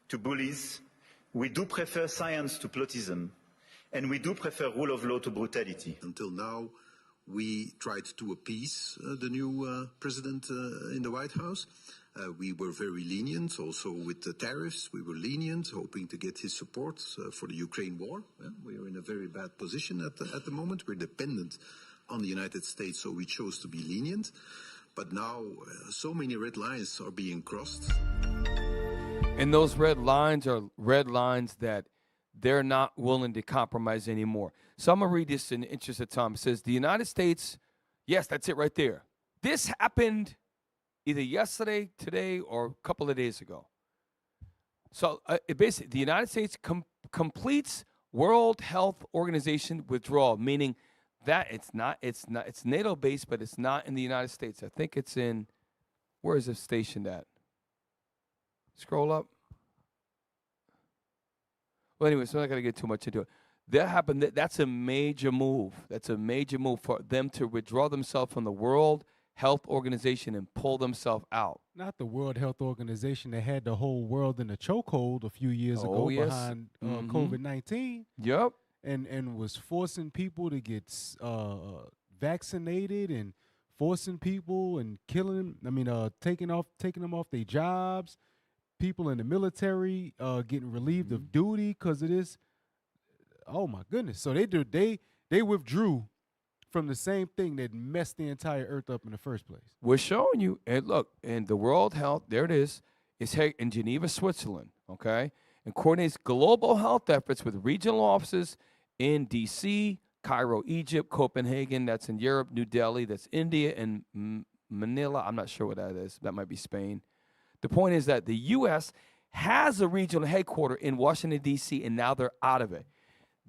to bullies, we do prefer science to plotism, and we do prefer rule of law to brutality. Until now, we tried to appease the new president in the White House. We were very lenient, also with the tariffs. We were lenient, hoping to get his support for the Ukraine war. We are in a very bad position at the moment. We're dependent on the United States, so we chose to be lenient. But now, so many red lines are being crossed. And those red lines are red lines that they're not willing to compromise anymore. So I'm going to read this in the interest of time. It says, the United States, yes, that's it right there. This happened either yesterday, today, or a couple of days ago. So it basically, the United States completes World Health Organization withdrawal, meaning that it's NATO based, but it's not in the United States. I think it's in, where is it stationed at? Scroll up. Well, anyway, so I'm not going to get too much into it. That happened. That's a major move. That's a major move for them to withdraw themselves from the World Health Organization and pull themselves out. Not the World Health Organization that had the whole world in a chokehold a few years ago behind COVID-19. Yep. And was forcing people to get vaccinated and forcing people and killing them. I mean, taking them off their jobs. People in the military getting relieved of duty because of this. Oh my goodness! So they withdrew from the same thing that messed the entire earth up in the first place. We're showing you, and look, and the World Health, there it is. It's in Geneva, Switzerland. Okay, and coordinates global health efforts with regional offices in D.C., Cairo, Egypt, Copenhagen. That's in Europe. New Delhi. That's India, and Manila. I'm not sure what that is. That might be Spain. The point is that the U.S. has a regional headquarters in Washington, D.C., and now they're out of it.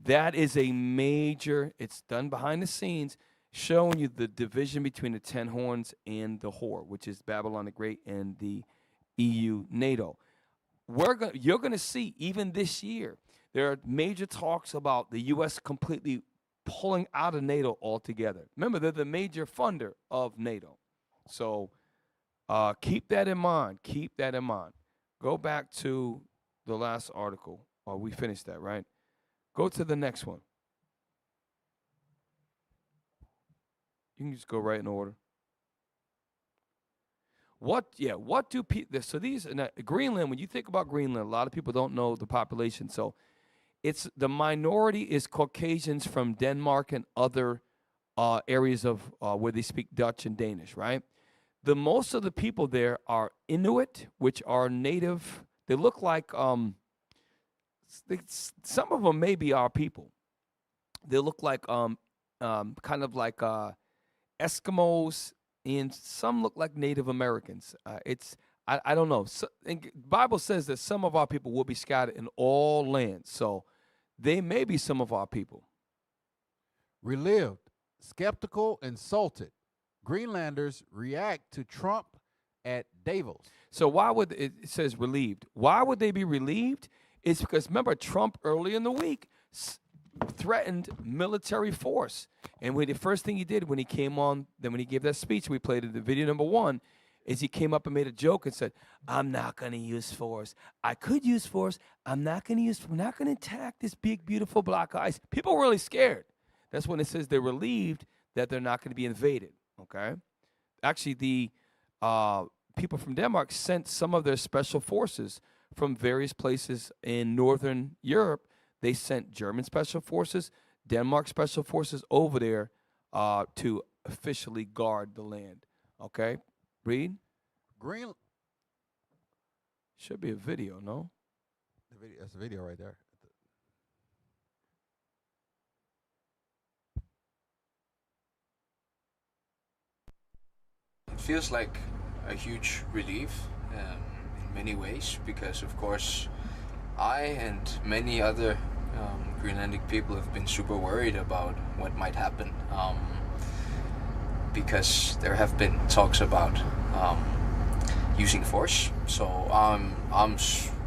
That is a major, it's done behind the scenes, showing you the division between the 10 horns and the whore, which is Babylon the Great and the EU, NATO. You're going to see, even this year, there are major talks about the U.S. completely pulling out of NATO altogether. Remember, they're the major funder of NATO. So, keep that in mind. Keep that in mind. Go back to the last article. Oh, we finished that, right? Go to the next one. You can just go right in order. What do people, so these, Greenland, when you think about Greenland, a lot of people don't know the population. So it's, the minority is Caucasians from Denmark and other areas of where they speak Dutch and Danish, right? The most of the people there are Inuit, which are native. They look like, some of them may be our people. They look like kind of like Eskimos, and some look like Native Americans. I don't know. So, and the Bible says that some of our people will be scattered in all lands. So they may be some of our people. Relived, skeptical, insulted. Greenlanders react to Trump at Davos. So why would it says relieved? Why would they be relieved? It's because, remember, Trump early in the week threatened military force. And the first thing he did when he came on, then when he gave that speech, we played it in video number 1, is he came up and made a joke and said, I'm not going to use force. I could use force. I'm not going to attack this big, beautiful block of ice. People were really scared. That's when it says they're relieved that they're not going to be invaded. Okay? Actually, the people from Denmark sent some of their special forces from various places in Northern Europe. They sent German special forces, Denmark special forces over there to officially guard the land. Okay? Read. Should be a video, no? That's a video right there. It feels like a huge relief in many ways because, of course, I and many other Greenlandic people have been super worried about what might happen because there have been talks about using force. So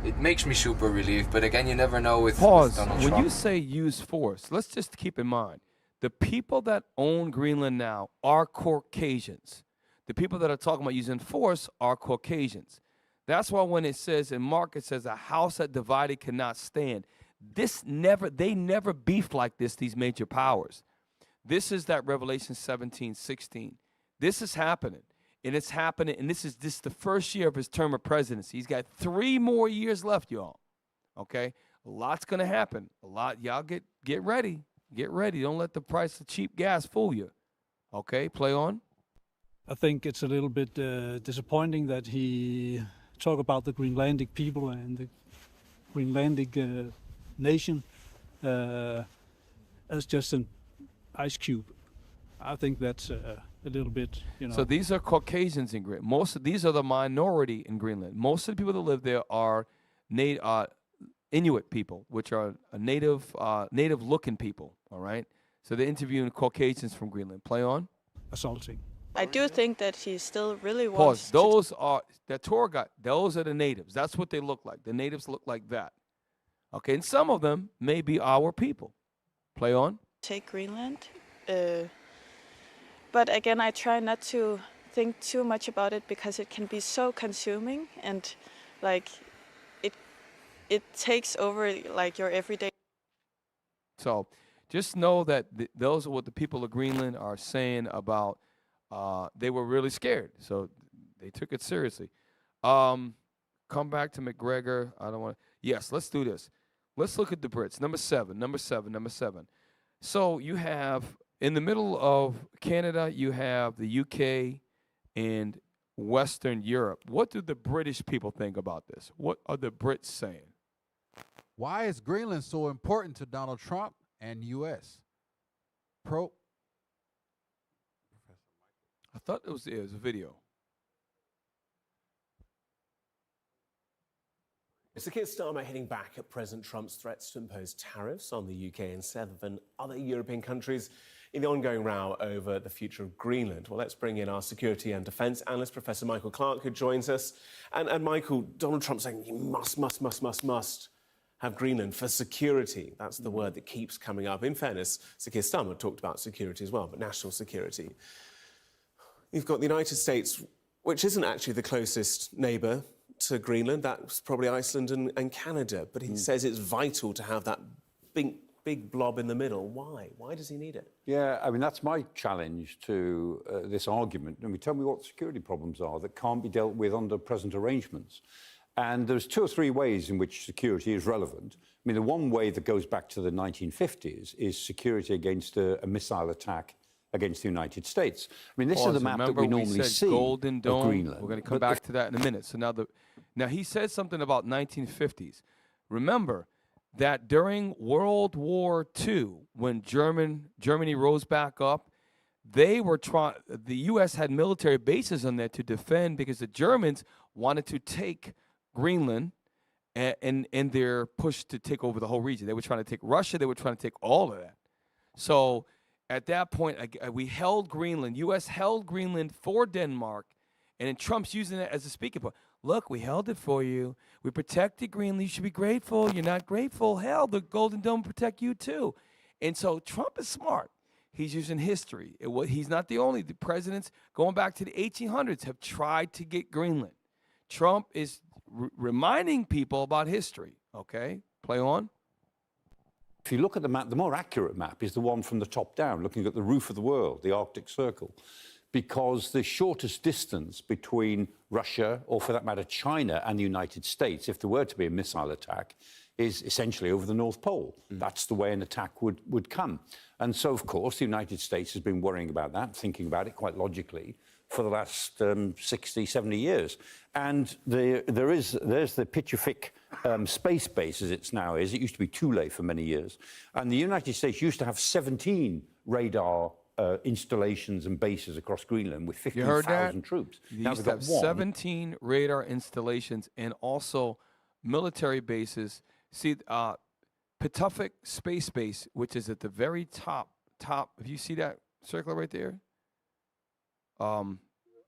it makes me super relieved. But again, you never know with Pause. Donald When Trump. you say use force, let's just keep in mind, the people that own Greenland now are Caucasians. The people that are talking about using force are Caucasians. That's why when it says in Mark, it says a house that divided cannot stand. They never beefed like this, these major powers. This is that Revelation 17:16. This is happening. And it's happening, and this is the first year of his term of presidency. He's got 3 more years left, y'all. Okay? A lot's gonna happen. A lot. Y'all get ready. Get ready. Don't let the price of cheap gas fool you. Okay, play on. I think it's a little bit disappointing that he talk about the Greenlandic people and the Greenlandic nation as just an ice cube. I think that's a little bit, So these are Caucasians in Greenland. These are the minority in Greenland. Most of the people that live there are Inuit people, which are a native-looking people. All right. So they're interviewing Caucasians from Greenland. Play on. Assaulting. I do think that he still really Pause. wants Those are the tour guide. Those are the natives. That's what they look like. The natives look like that. Okay, and some of them may be our people. Play on. take Greenland. But again, I try not to think too much about it because it can be so consuming and like it takes over like your everyday. So just know that those are what the people of Greenland are saying about they were really scared. So they took it seriously. Come back to McGregor. I don't want to. Yes, let's do this. Let's look at the Brits. Number seven. So you have, in the middle of Canada, you have the UK and Western Europe. What do the British people think about this? What are the Brits saying? Why is Greenland so important to Donald Trump and U.S.? I thought it was a video. Sir Keir Starmer hitting back at President Trump's threats to impose tariffs on the UK and 7 other European countries in the ongoing row over the future of Greenland. Well, let's bring in our security and defence analyst, Professor Michael Clark, who joins us. And Michael, Donald Trump saying you must have Greenland for security. That's the word that keeps coming up. In fairness, Sir Keir Starmer talked about security as well, but national security. You've got the United States, which isn't actually the closest neighbour to Greenland. That's probably Iceland and Canada. But he says it's vital to have that big blob in the middle. Why? Why does he need it? Yeah, I mean, that's my challenge to this argument. I mean, tell me what security problems are that can't be dealt with under present arrangements. And there's 2 or 3 ways in which security is relevant. I mean, the one way that goes back to the 1950s is security against a missile attack against the United States. I mean, this is the map that we normally see Golden Dome. of Greenland. We're going to come back to that in a minute. So now he said something about 1950s. Remember that during World War II, when Germany rose back up, the U.S. had military bases on there to defend because the Germans wanted to take Greenland and their push to take over the whole region. They were trying to take Russia. They were trying to take all of that. So at that point, we held Greenland. U.S. held Greenland for Denmark, and then Trump's using it as a speaking point. Look, we held it for you. We protected Greenland. You should be grateful. You're not grateful. Hell, the Golden Dome protect you too. And so Trump is smart. He's using history. He's not the only. The presidents going back to the 1800s have tried to get Greenland. Trump is reminding people about history. Okay, play on. If you look at the map, the more accurate map is the one from the top down, looking at the roof of the world, the Arctic Circle, because the shortest distance between Russia, or for that matter, China and the United States, if there were to be a missile attack, is essentially over the North Pole. That's the way an attack would come. And so, of course, the United States has been worrying about that, thinking about it quite logically, for the last 60, 70 years. And there's the Pitchufik space base, as it now is. It used to be Thule for many years. And the United States used to have 17 radar installations and bases across Greenland with 50,000 troops. You used to have 17 radar installations and also military bases. See, Pitufik Space Base, which is at the very top. If you see that circle right there, go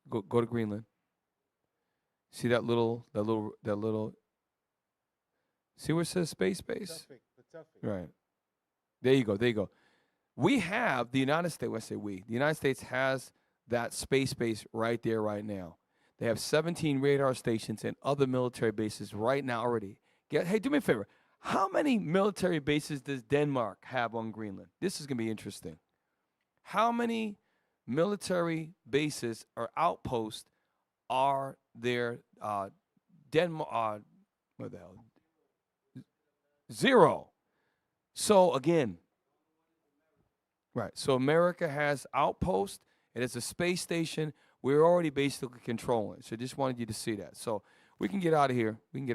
to Greenland. See that little. See where it says space base? Right. There you go. We have the United States. When I say we, the United States has that space base right there, right now. They have 17 radar stations and other military bases right now already. Hey, do me a favor. How many military bases does Denmark have on Greenland? This is going to be interesting. How many military bases or outposts are there? Denmark, what the hell? 0. So again, right. So America has outposts. It is a space station. we're already basically controlling. So just wanted you to see that. So we can get out of here. Where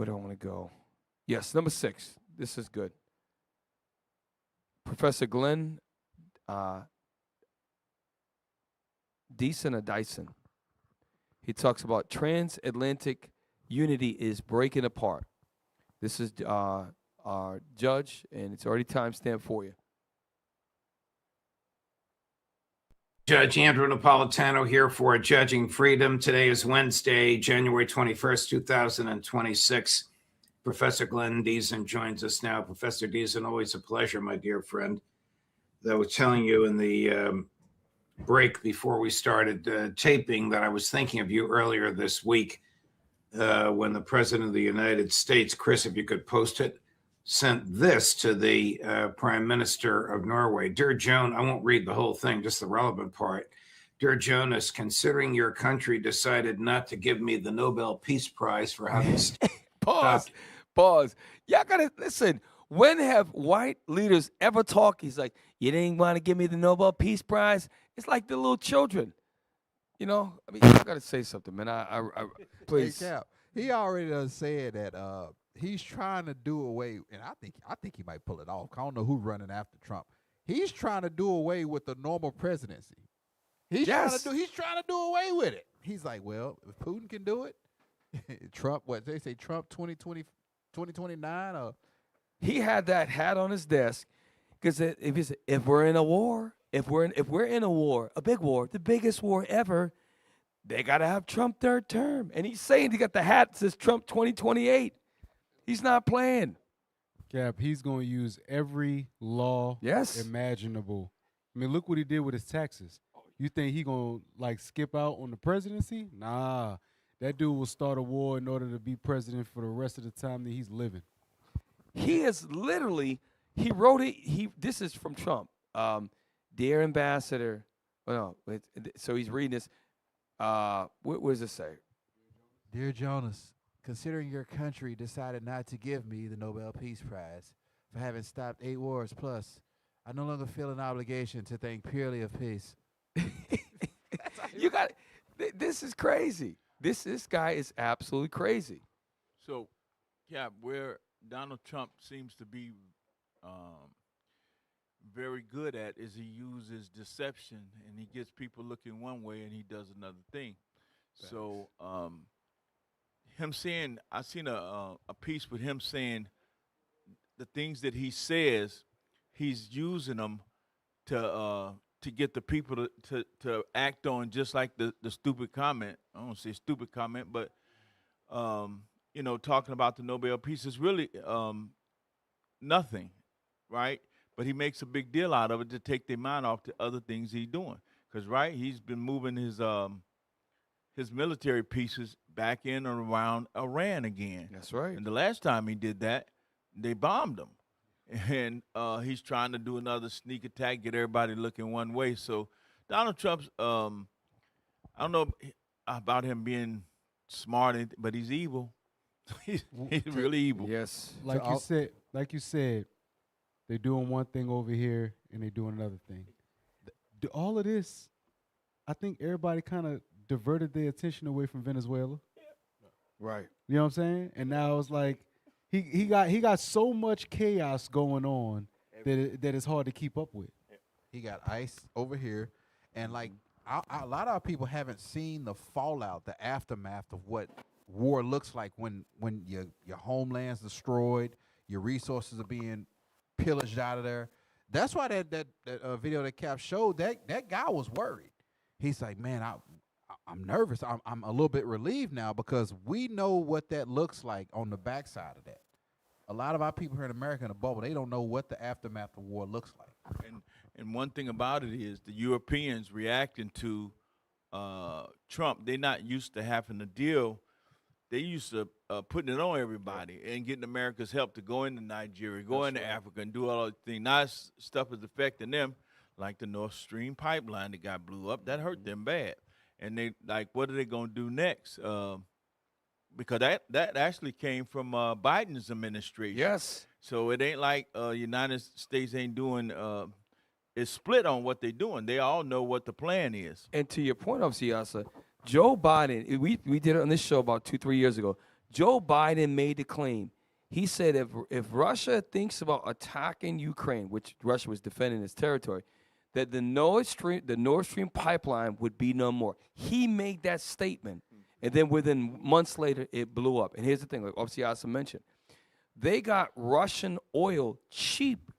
do I want to go? Yes, number 6. This is good. Professor Glenn Deason or Dyson. He talks about transatlantic unity is breaking apart. This is our judge, and it's already timestamped for you. Judge Andrew Napolitano here for Judging Freedom. Today is Wednesday, January 21st, 2026. Professor Glenn Deason joins us now. Professor Deason, always a pleasure, my dear friend. I was telling you in the break before we started taping that I was thinking of you earlier this week when the President of the United States, Chris, if you could post it, sent this to the Prime Minister of Norway. Dear Joan, I won't read the whole thing, just the relevant part. Dear Jonas, considering your country decided not to give me the Nobel Peace Prize for having Pause. Y'all gotta listen. When have white leaders ever talked? He's like, you didn't want to give me the Nobel Peace Prize. It's like the little children. You know, I mean, I gotta say something, man. I please. Hey, Cap, he already done said that he's trying to do away, and I think he might pull it off. I don't know who's running after Trump. He's trying to do away with the normal presidency. He's trying to do away with it. He's like, well, if Putin can do it, Trump, what they say, Trump 2029 or He had that hat on his desk because if we're in a war, if we're in a war, a big war, the biggest war ever, they gotta have Trump third term. And he's saying he got the hat that says Trump 2028. He's not playing. Cap, he's going to use every law imaginable. I mean, look what he did with his taxes. You think he going to, like, skip out on the presidency? Nah. That dude will start a war in order to be president for the rest of the time that he's living. He is literally, he wrote it, this is from Trump. Dear Ambassador, so he's reading this. What does it say? Dear Jonas, considering your country decided not to give me the Nobel Peace Prize for having stopped 8 wars plus, I no longer feel an obligation to think purely of peace. You got this is crazy. This guy is absolutely crazy. So, yeah, where Donald Trump seems to be very good at is he uses deception and he gets people looking one way and he does another thing. Thanks. So, him saying, I seen a piece with him saying the things that he says, he's using them to get the people to act on, just like the stupid comment. I don't say stupid comment, but talking about the Nobel Peace is really nothing, right? But he makes a big deal out of it to take their mind off to other things he's doing. Because he's been moving his military pieces back in and around Iran again. That's right. And the last time he did that, they bombed him. And he's trying to do another sneak attack, get everybody looking one way. So Donald Trump's, I don't know about him being smart, but he's evil. he's really evil. Yes. Like you said, they're doing one thing over here and they're doing another thing. All of this, I think everybody kind of diverted their attention away from Venezuela. Right. You know what I'm saying? And now it's like he got so much chaos going on that it's hard to keep up with. He got ICE over here, and like a lot of people haven't seen the fallout, the aftermath of what war looks like when your homeland's destroyed, your resources are being pillaged out of there. That's why that video that Cap showed, that guy was worried. He's like, man, I'm nervous. I'm a little bit relieved now because we know what that looks like on the backside of that. A lot of our people here in America in the bubble, they don't know what the aftermath of war looks like. And one thing about it is the Europeans reacting to Trump, they're not used to having to deal. They used to putting it on everybody and getting America's help to go into Nigeria, go into Africa, and do all those things. Now stuff is affecting them, like the Nord Stream pipeline that got blew up. That hurt them bad. And they like, what are they going to do next? because that actually came from Biden's administration. Yes. So it ain't like United States ain't doing. It's split on what they're doing. They all know what the plan is. And to your point, Siasa, Joe Biden, we did it on this show about 2-3 years ago. Joe Biden made the claim. He said if Russia thinks about attacking Ukraine, which Russia was defending its territory, that the Nord Stream pipeline would be no more. He made that statement, and then within months later, it blew up. And here's the thing, like Siasa mentioned, they got Russian oil cheap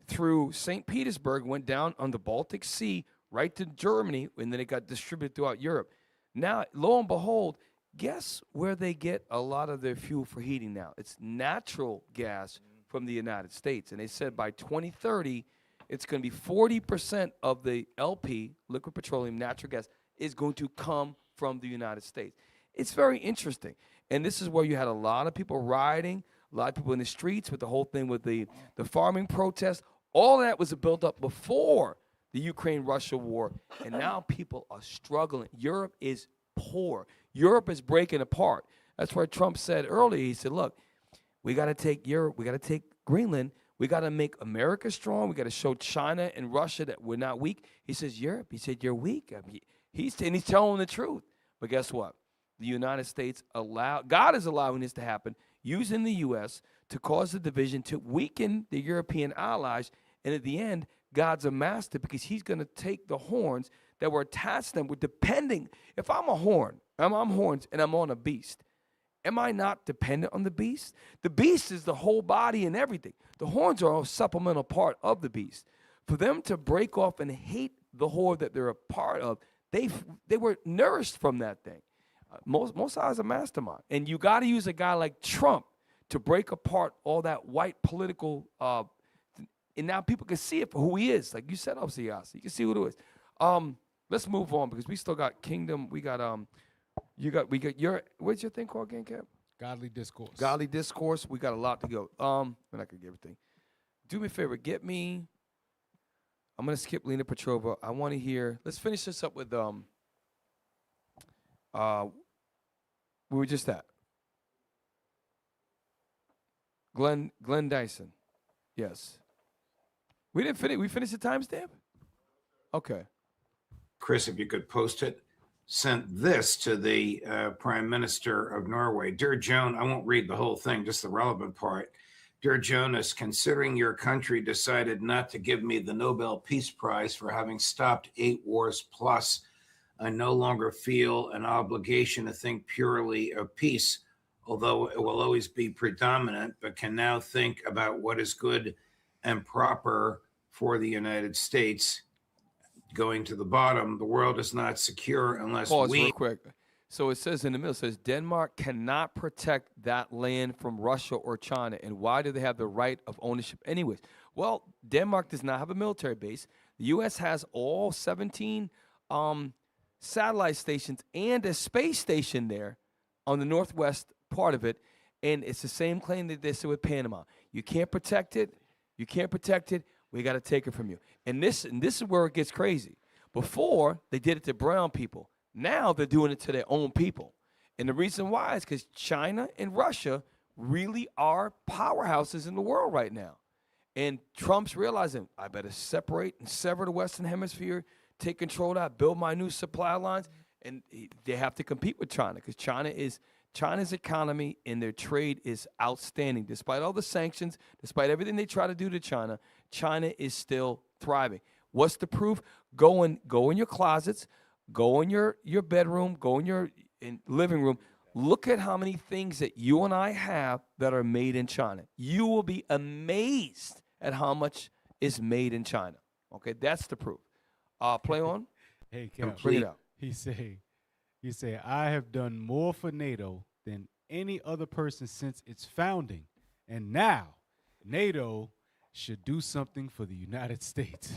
through St. Petersburg, went down on the Baltic Sea, right to Germany, and then it got distributed throughout Europe. Now, lo and behold, guess where they get a lot of their fuel for heating now? It's natural gas from the United States. And they said by 2030, it's going to be 40% of the LP, liquid petroleum, natural gas, is going to come from the United States. It's very interesting. And this is where you had a lot of people rioting, a lot of people in the streets with the whole thing with the farming protests. All that was built up before the Ukraine-Russia war, and now people are struggling. Europe is poor. Europe is breaking apart. That's why Trump said earlier, he said, look, we got to take Europe, we got to take Greenland, we got to make America strong, we got to show China and Russia that we're not weak. He says, Europe, he said, you're weak. I mean, he's telling the truth. But guess what? The United States God is allowing this to happen, using the U.S. to cause the division, to weaken the European allies, and at the end, God's a master because he's going to take the horns that were attached to them. We're depending. If I'm a horn, I'm horns, and I'm on a beast, am I not dependent on the beast? The beast is the whole body and everything. The horns are a supplemental part of the beast. For them to break off and hate the horde that they're a part of, they were nourished from that thing. Mossad is a mastermind. And you got to use a guy like Trump to break apart all that white political and now people can see it for who he is. Like you said, Siasa, you can see who it is. Let's move on because we still got kingdom. We got we got your, what's your thing called again, Cap? Godly discourse. Godly discourse. We got a lot to go. We're not gonna get everything. Do me a favor. Get me. I'm gonna skip Lena Petrova. I want to hear. Let's finish this up with we were just at Glenn Dyson. Yes. We didn't finish. We finished the timestamp? Okay. Chris, if you could post it, sent this to the Prime Minister of Norway. Dear Joan, I won't read the whole thing, just the relevant part. Dear Jonas, considering your country decided not to give me the Nobel Peace Prize for having stopped 8 wars plus, I no longer feel an obligation to think purely of peace, although it will always be predominant, but can now think about what is good and proper for the United States. Going to the bottom, the world is not secure unless Pause real quick. So it says in the middle, it says Denmark cannot protect that land from Russia or China. And why do they have the right of ownership anyways? Well, Denmark does not have a military base. The U.S. has all 17 satellite stations and a space station there on the northwest part of it. And it's the same claim that they said with Panama. You can't protect it. You can't protect it. We got to take it from you. And this is where it gets crazy. Before, they did it to brown people. Now they're doing it to their own people. And the reason why is because China and Russia really are powerhouses in the world right now. And Trump's realizing, I better separate and sever the Western Hemisphere, take control of that, build my new supply lines. And they have to compete with China because China's economy and their trade is outstanding. Despite all the sanctions, despite everything they try to do to China, China is still thriving. What's the proof? Go in your closets, go in your bedroom, go in your living room. Look at how many things that you and I have that are made in China. You will be amazed at how much is made in China. Okay, that's the proof. Play on. Hey, Cal, bring it out. He say, I have done more for NATO than any other person since its founding. And now NATO should do something for the United States.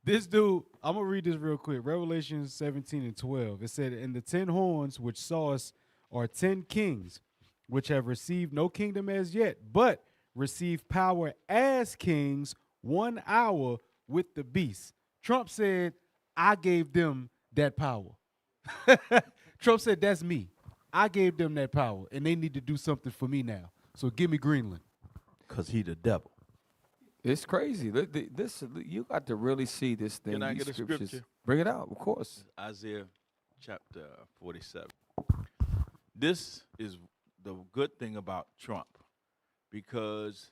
This dude, I'm going to read this real quick. Revelation 17:12. It said, and the 10 horns which saw us are 10 kings, which have received no kingdom as yet, but receive power as kings 1 hour with the beast. Trump said, I gave them that power. Trump said, that's me. I gave them that power, and they need to do something for me now. So give me Greenland. Because he the devil. It's crazy. This you got to really see this thing. Can I these get a scriptures. scripture? Bring it out, of course. Isaiah chapter 47. This is the good thing about Trump, because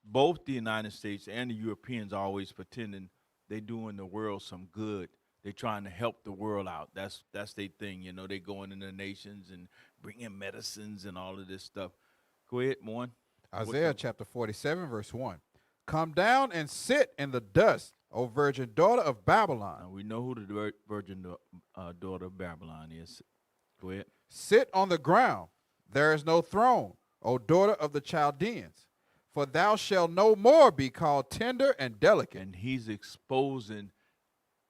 both the United States and the Europeans are always pretending they doing the world some good. They're trying to help the world out. That's their thing. You know, they going in the nations and bringing medicines and all of this stuff. Go ahead, Moan. Isaiah chapter 47, verse 1. Come down and sit in the dust, O virgin daughter of Babylon. Now we know who the virgin daughter of Babylon is. Go ahead. Sit on the ground. There is no throne, O daughter of the Chaldeans. For thou shalt no more be called tender and delicate. And he's exposing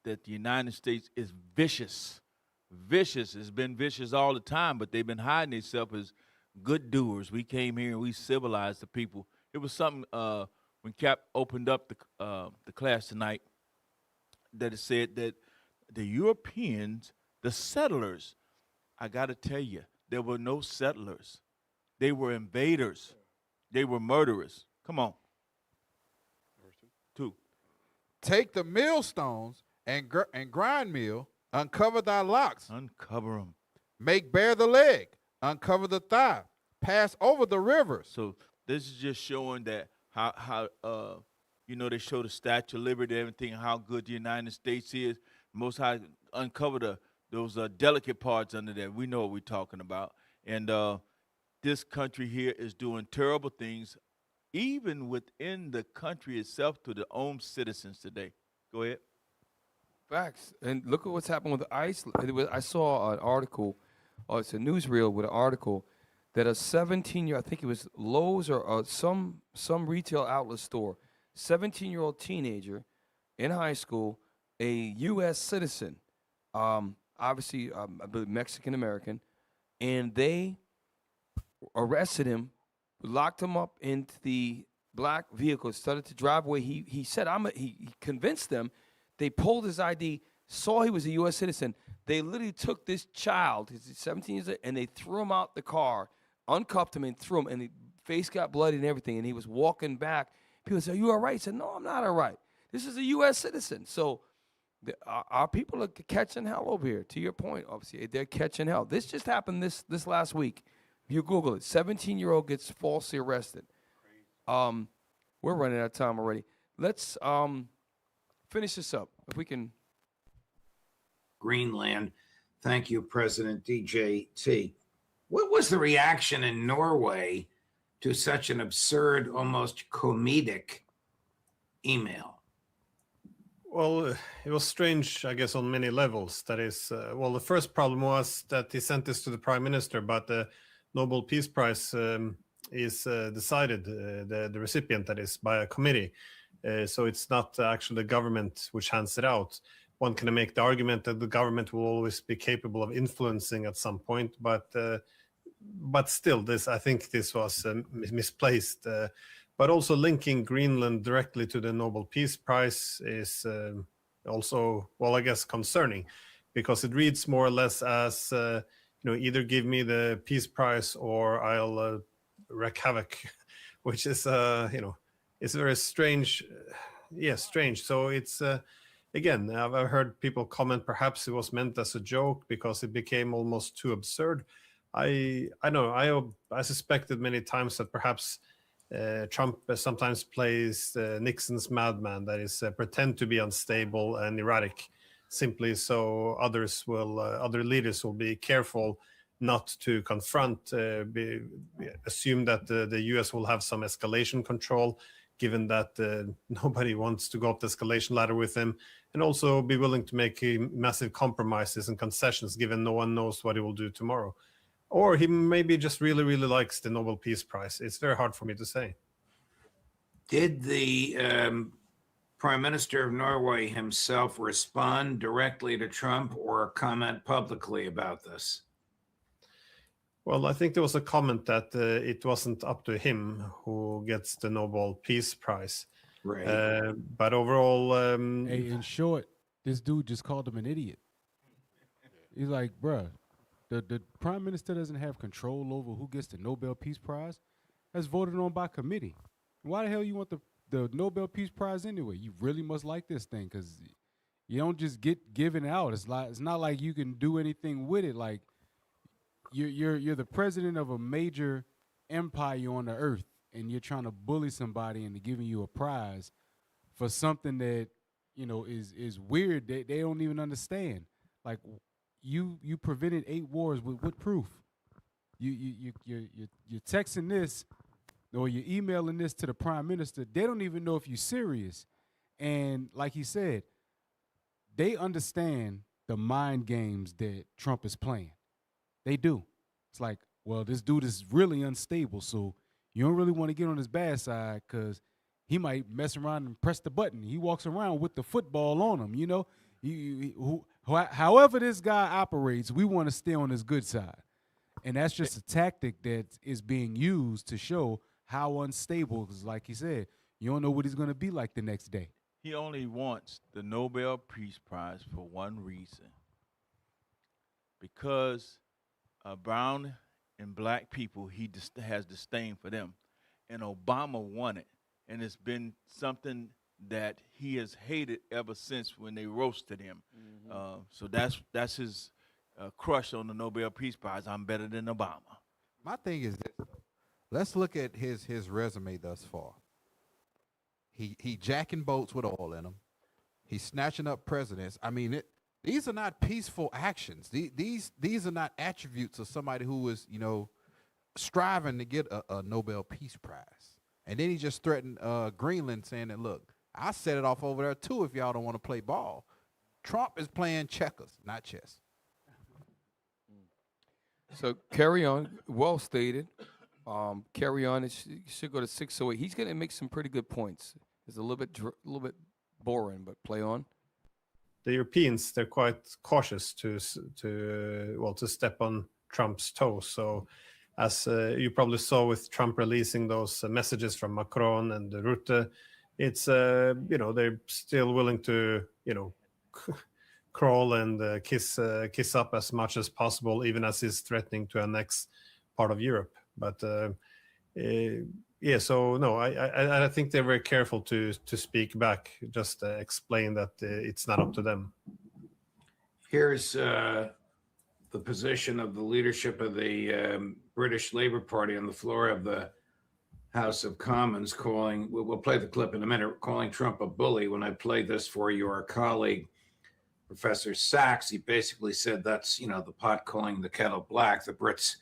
that the United States is vicious. Vicious. It's been vicious all the time, but they've been hiding themselves as good doers. We came here and we civilized the people. It was something when Cap opened up the class tonight, that it said that the Europeans, the settlers, I got to tell you, there were no settlers. They were invaders. They were murderers. Come on. Verse 2. Take the millstones and grind meal, uncover thy locks. Uncover them. Make bare the leg, uncover the thigh, pass over the rivers. So this is just showing that how you know, they show the Statue of Liberty and everything, how good the United States is. Most High uncover those delicate parts under there. We know what we're talking about. And this country here is doing terrible things, even within the country itself, to the own citizens today. Go ahead. Facts. And look at what's happened with ICE. I saw an article, or it's a newsreel with an article, that a 17-year, I think it was Lowe's or some retail outlet store, 17-year-old teenager in high school, a U.S. citizen, obviously I believe Mexican-American, and they arrested him, locked him up into the black vehicle, started to drive away. He said, he convinced them. They pulled his ID, saw he was a U.S. citizen. They literally took this child, he's 17 years old, and they threw him out the car, uncuffed him and threw him, and his face got bloody and everything, and he was walking back. People said, "Are you all right?" He said, "No, I'm not all right. This is a U.S. citizen." So our people are catching hell over here. To your point, obviously, they're catching hell. This just happened this last week. If you Google it, 17-year-old gets falsely arrested. We're running out of time already. Let's finish this up, if we can. Greenland. Thank you, President DJT. What was the reaction in Norway to such an absurd, almost comedic email? Well, it was strange, I guess, on many levels. That is, well, the first problem was that he sent this to the Prime Minister, but the Nobel Peace Prize is decided, the recipient, that is, by a committee. So it's not actually the government which hands it out. One can make the argument that the government will always be capable of influencing at some point, but still, I think this was misplaced. But also linking Greenland directly to the Nobel Peace Prize is also, well, I guess, concerning, because it reads more or less as, either give me the Peace Prize or I'll wreak havoc, which is, it's very strange. Strange. So it's, again, I've heard people comment perhaps it was meant as a joke because it became almost too absurd. I know, I suspected many times that perhaps Trump sometimes plays Nixon's madman, that is, pretend to be unstable and erratic, simply so other leaders will be careful not to confront, assume that the U.S. will have some escalation control, given that nobody wants to go up the escalation ladder with him, and also be willing to make massive compromises and concessions, given no one knows what he will do tomorrow. Or he maybe just really, really likes the Nobel Peace Prize. It's very hard for me to say. Did the Prime Minister of Norway himself respond directly to Trump or comment publicly about this? Well, I think there was a comment that it wasn't up to him who gets the Nobel Peace Prize. Right. But overall... Hey, in short, this dude just called him an idiot. He's like, bruh, The prime minister doesn't have control over who gets the Nobel Peace Prize. That's voted on by committee. Why the hell you want the Nobel Peace Prize anyway? You really must like this thing because you don't just get given out. It's not like you can do anything with it. Like you're the president of a major empire on the earth, and you're trying to bully somebody into giving you a prize for something that is weird. They don't even understand. Like you prevented 8 wars with what proof? You're texting this or you're emailing this to the prime minister. They don't even know if you're serious. And like he said, they understand the mind games that Trump is playing. They do. It's like, well, this dude is really unstable, so you don't really want to get on his bad side because he might mess around and press the button. He walks around with the football on him, however this guy operates, we want to stay on his good side. And that's just a tactic that is being used to show how unstable, because like he said, you don't know what he's going to be like the next day. He only wants the Nobel Peace Prize for one reason. Because brown and black people, he has disdain for them. And Obama won it. And it's been something that he has hated ever since when they roasted him. So that's his crush on the Nobel Peace Prize. I'm better than Obama. My thing is this. Let's look at his resume thus far. He jacking boats with oil in them. He's snatching up presidents. I mean, these are not peaceful actions. These are not attributes of somebody who is, striving to get a Nobel Peace Prize. And then he just threatened Greenland, saying that, look, I'll set it off over there too if y'all don't want to play ball. Trump is playing checkers, not chess. So carry on. Well stated. Carry on. It should go to 608. He's going to make some pretty good points. It's a little bit boring, but play on. The Europeans, they're quite cautious to step on Trump's toes. So, as you probably saw with Trump releasing those messages from Macron and Rutte, it's they're still willing to crawl and kiss up as much as possible, even as he's threatening to annex part of Europe. But so no, I think they're very careful to speak back, just explain that it's not up to them. Here's the position of the leadership of the British Labour Party on the floor of the House of Commons, we'll play the clip in a minute, calling Trump a bully. When I played this for your colleague, Professor Sachs, he basically said that's, the pot calling the kettle black. The Brits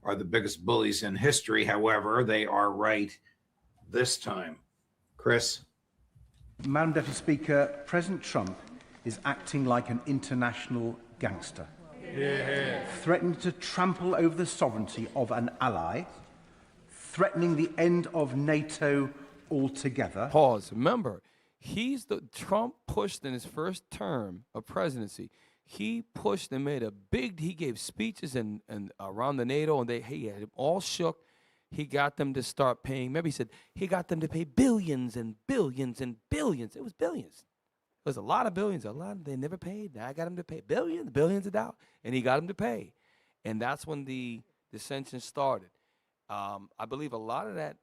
are the biggest bullies in history. However, they are right this time. Chris? Madam Deputy Speaker, President Trump is acting like an international gangster. Yeah. Threatening to trample over the sovereignty of an ally, threatening the end of NATO altogether. Pause. Remember, Trump pushed in his first term of presidency. He pushed and made he gave speeches and around the NATO, and he had them all shook. He got them to start paying. Remember, he said he got them to pay billions and billions and billions. It was billions. It was a lot of billions. They never paid. Now I got them to pay billions of dollars, and he got them to pay. And that's when the dissension started. I believe a lot of that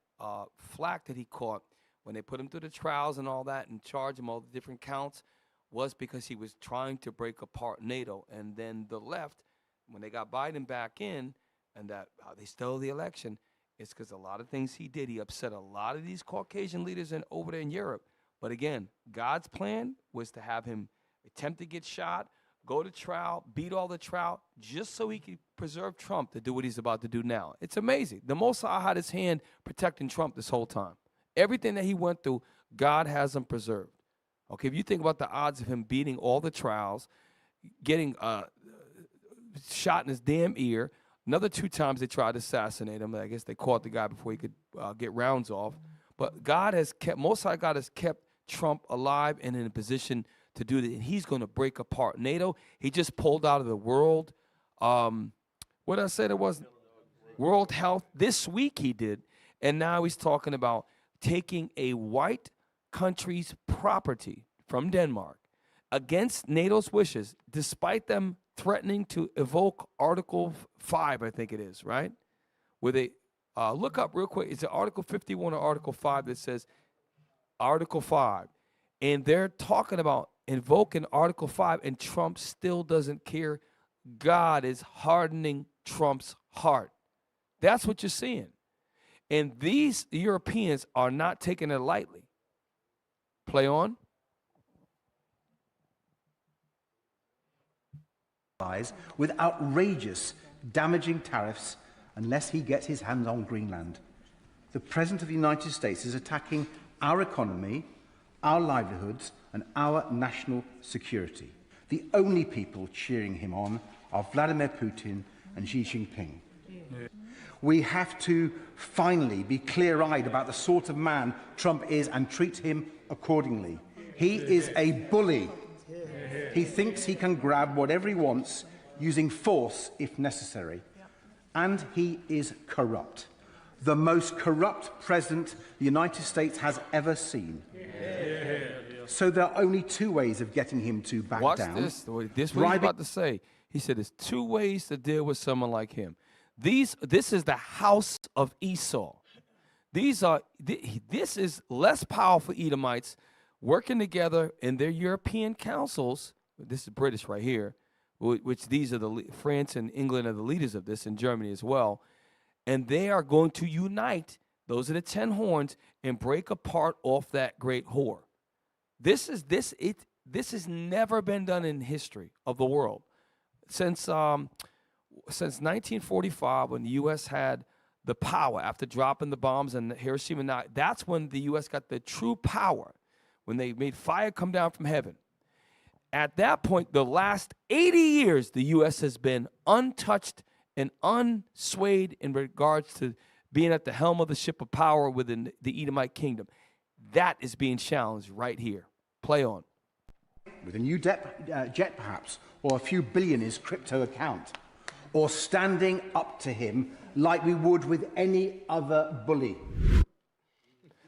flack that he caught when they put him through the trials and all that and charged him all the different counts was because he was trying to break apart NATO. And then the left, when they got Biden back in and that they stole the election, it's because a lot of things he did. He upset a lot of these Caucasian leaders over there in Europe. But again, God's plan was to have him attempt to get shot, go to trial, beat all the trial, just so he could preserve Trump to do what he's about to do now. It's amazing. The Most High had his hand protecting Trump this whole time. Everything that he went through, God has him preserved. Okay, if you think about the odds of him beating all the trials, getting shot in his damn ear, another 2 times they tried to assassinate him. I guess they caught the guy before he could get rounds off. But Most High God has kept Trump alive and in a position to do that. And he's going to break apart NATO. He just pulled out of the world. What did I say it was? World Health. This week he did. And now he's talking about taking a white country's property from Denmark against NATO's wishes, despite them threatening to evoke Article 5, I think it is, right? Where they look up real quick. Is it Article 51 or Article 5 that says Article 5? And they're talking about invoking Article 5, and Trump still doesn't care. God is hardening Trump's heart. That's what you're seeing. And these Europeans are not taking it lightly. Play on. With outrageous, damaging tariffs unless he gets his hands on Greenland. The President of the United States is attacking our economy, our livelihoods, and our national security. The only people cheering him on are Vladimir Putin and Xi Jinping. We have to finally be clear-eyed about the sort of man Trump is and treat him accordingly. He is a bully. He thinks he can grab whatever he wants using force if necessary. And he is corrupt. The most corrupt president the United States has ever seen. So there are only two ways of getting him to back down. Watch this. This is what he's about to say. He said there's two ways to deal with someone like him. This is the house of Esau. This is less powerful Edomites working together in their European councils. This is British right here, which these are France and England are the leaders of this, and Germany as well. And they are going to unite. Those are the 10 horns and break apart off that great whore. This has never been done in history of the world since 1945, when the U.S. had the power after dropping the bombs in Hiroshima. Now that's when the U.S. got the true power, when they made fire come down from heaven. At that point, the last 80 years, the U.S. has been untouched and unswayed in regards to being at the helm of the ship of power within the Edomite kingdom. That is being challenged right here. Play on. With a new jet perhaps, or a few billion in his crypto account, or standing up to him like we would with any other bully.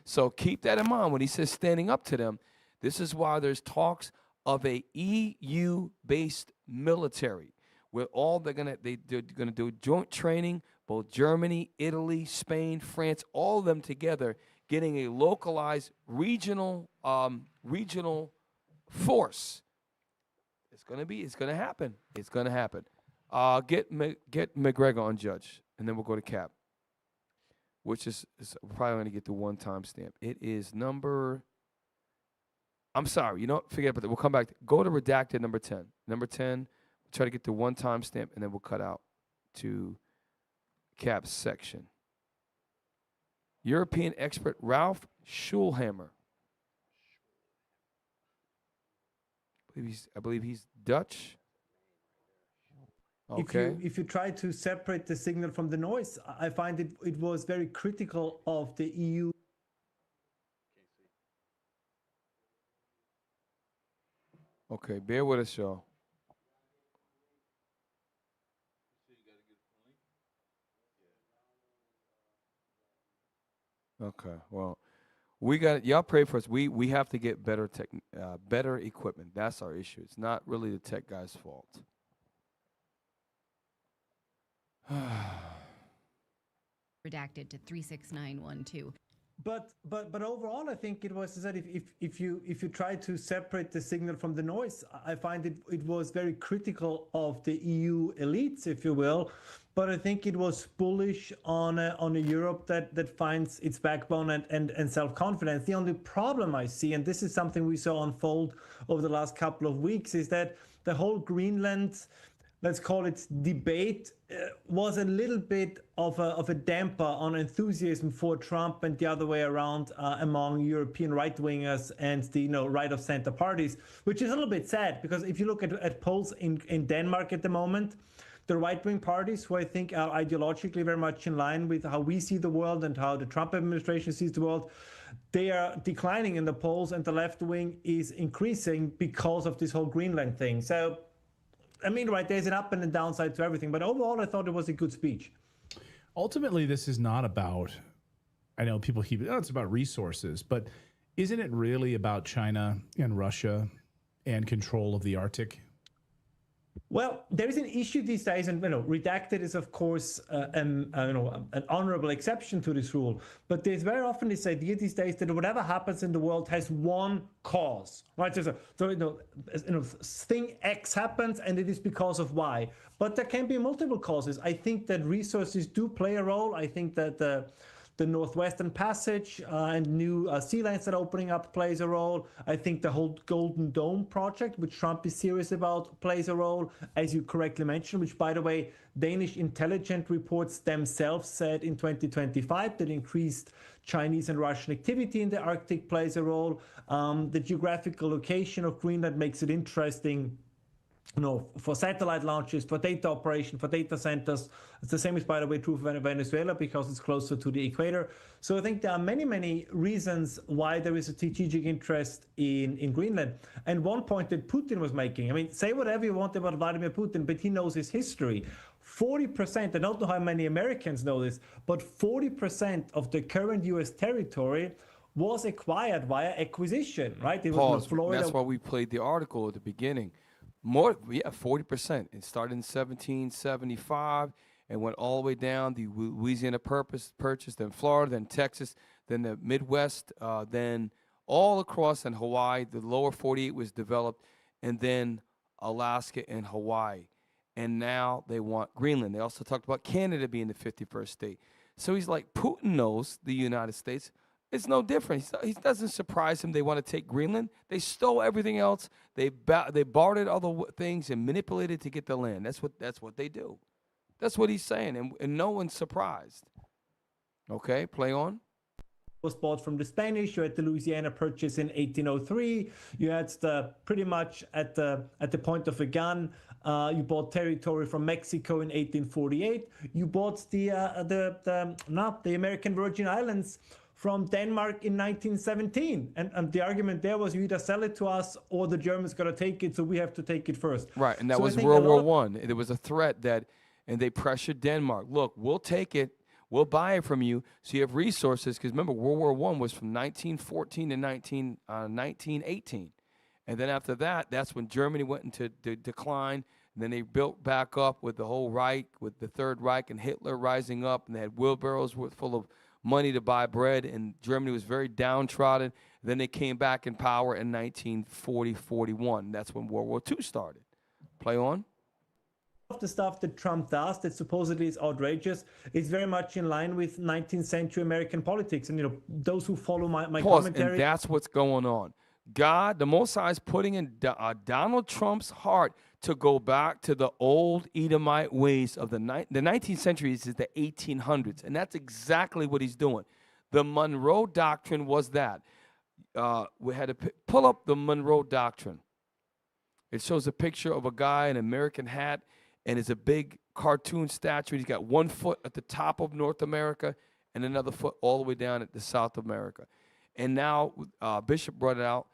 So keep that in mind when he says standing up to them. This is why there's talks of a EU-based military, where they're gonna do joint training, both Germany, Italy, Spain, France, all of them together, getting a localized regional force. It's gonna happen. It's gonna happen. Get McGregor on judge, and then we'll go to Cap, which is probably going to get the one timestamp. It is number. I'm sorry, you know what? Forget about that. We'll come back. Go to redacted number 10. Number 10. We'll try to get the one timestamp, and then we'll cut out to Cap's section. European expert Ralph Schulhammer. I believe he's Dutch. Okay. If you try to separate the signal from the noise, I find it was very critical of the EU. Okay, bear with us, y'all. Okay, well, we got y'all pray for us. We have to get better equipment. That's our issue. It's not really the tech guy's fault. Redacted to 36912. But overall, I think it was that if you try to separate the signal from the noise, I find it was very critical of the EU elites, if you will. But I think it was bullish on a Europe that finds its backbone and self-confidence. The only problem I see, and this is something we saw unfold over the last couple of weeks, is that the whole Greenland, let's call it debate, was a little bit of a damper on enthusiasm for Trump and the other way around among European right-wingers and the right-of-center parties, which is a little bit sad, because if you look at polls in Denmark at the moment, the right-wing parties, who I think are ideologically very much in line with how we see the world and how the Trump administration sees the world, they are declining in the polls, and the left wing is increasing because of this whole Greenland thing. So, I mean, right, there's an up and a downside to everything, but overall I thought it was a good speech. Ultimately, this is not about, I know people keep, it's about resources, but isn't it really about China and Russia and control of the Arctic? Well, there is an issue these days, and redacted is of course an honorable exception to this rule. But there's very often this idea these days that whatever happens in the world has one cause, right? So thing X happens, and it is because of Y. But there can be multiple causes. I think that resources do play a role. I think that the Northwestern Passage and new sea lanes that are opening up plays a role. I think the whole Golden Dome project, which Trump is serious about, plays a role, as you correctly mentioned, which, by the way, Danish intelligence reports themselves said in 2025 that increased Chinese and Russian activity in the Arctic plays a role. The geographical location of Greenland makes it interesting, for satellite launches, for data operation, for data centers. It's the same is, by the way, true for Venezuela because it's closer to the equator. So I think there are many, many reasons why there is a strategic interest in Greenland. And one point that Putin was making, I mean, say whatever you want about Vladimir Putin, but he knows his history. 40%, I don't know how many Americans know this, but 40% of the current US territory was acquired via acquisition, right? It was Florida. That's why we played the article at the beginning. 40%. It started in 1775 and went all the way down the Louisiana Purchase, then Florida, then Texas, then the Midwest, then all across, and Hawaii. The lower 48 was developed, and then Alaska and Hawaii. And now they want Greenland. They also talked about Canada being the 51st state. So he's like, Putin knows the United States. It's no different. He doesn't surprise him. They want to take Greenland. They stole everything else. They bartered other things and manipulated to get the land. That's what they do. That's what he's saying, and no one's surprised. Okay, play on. Was bought from the Spanish. You had the Louisiana Purchase in 1803. You had pretty much at the point of a gun. You bought territory from Mexico in 1848. You bought the American Virgin Islands from Denmark in 1917. And the argument there was you either sell it to us or the Germans got to take it, so we have to take it first. Right, and that was World War I. There was a threat and they pressured Denmark. Look, we'll take it. We'll buy it from you so you have resources. Because remember, World War I was from 1914 to 1918. And then after that, that's when Germany went into decline. And then they built back up with the whole Reich, with the Third Reich and Hitler rising up. And they had wheelbarrows full of money to buy bread, and Germany was very downtrodden. Then they came back in power in 1940-41. That's when World War II started. Play on. Of the stuff that Trump does that supposedly is outrageous is very much in line with 19th century American politics. And, those who follow my commentary. And that's what's going on. God, the Most High, is putting in Donald Trump's heart to go back to the old Edomite ways of the 19th century is the 1800s, and that's exactly what he's doing. The Monroe Doctrine was that. We had to pull up the Monroe Doctrine. It shows a picture of a guy in an American hat, and it's a big cartoon statue. He's got 1 foot at the top of North America and another foot all the way down at the South America. And now Bishop brought it out.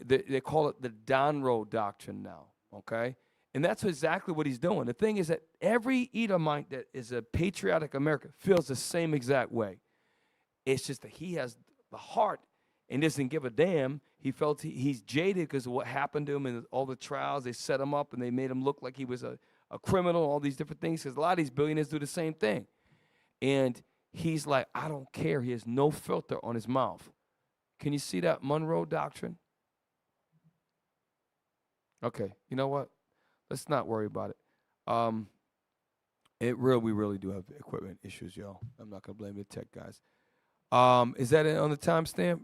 They call it the Donroe Doctrine now. Okay, and that's exactly what he's doing. The thing is that every Edomite that is a patriotic American feels the same exact way. It's just that he has the heart and doesn't give a damn. He felt he's jaded because of what happened to him and all the trials. They set him up and they made him look like he was a criminal, all these different things, because a lot of these billionaires do the same thing. And he's like, I don't care. He has no filter on his mouth. Can you see that Monroe Doctrine? Okay, you know what? Let's not worry about it. We really do have equipment issues, y'all. I'm not gonna blame the tech guys. Is that it on the timestamp?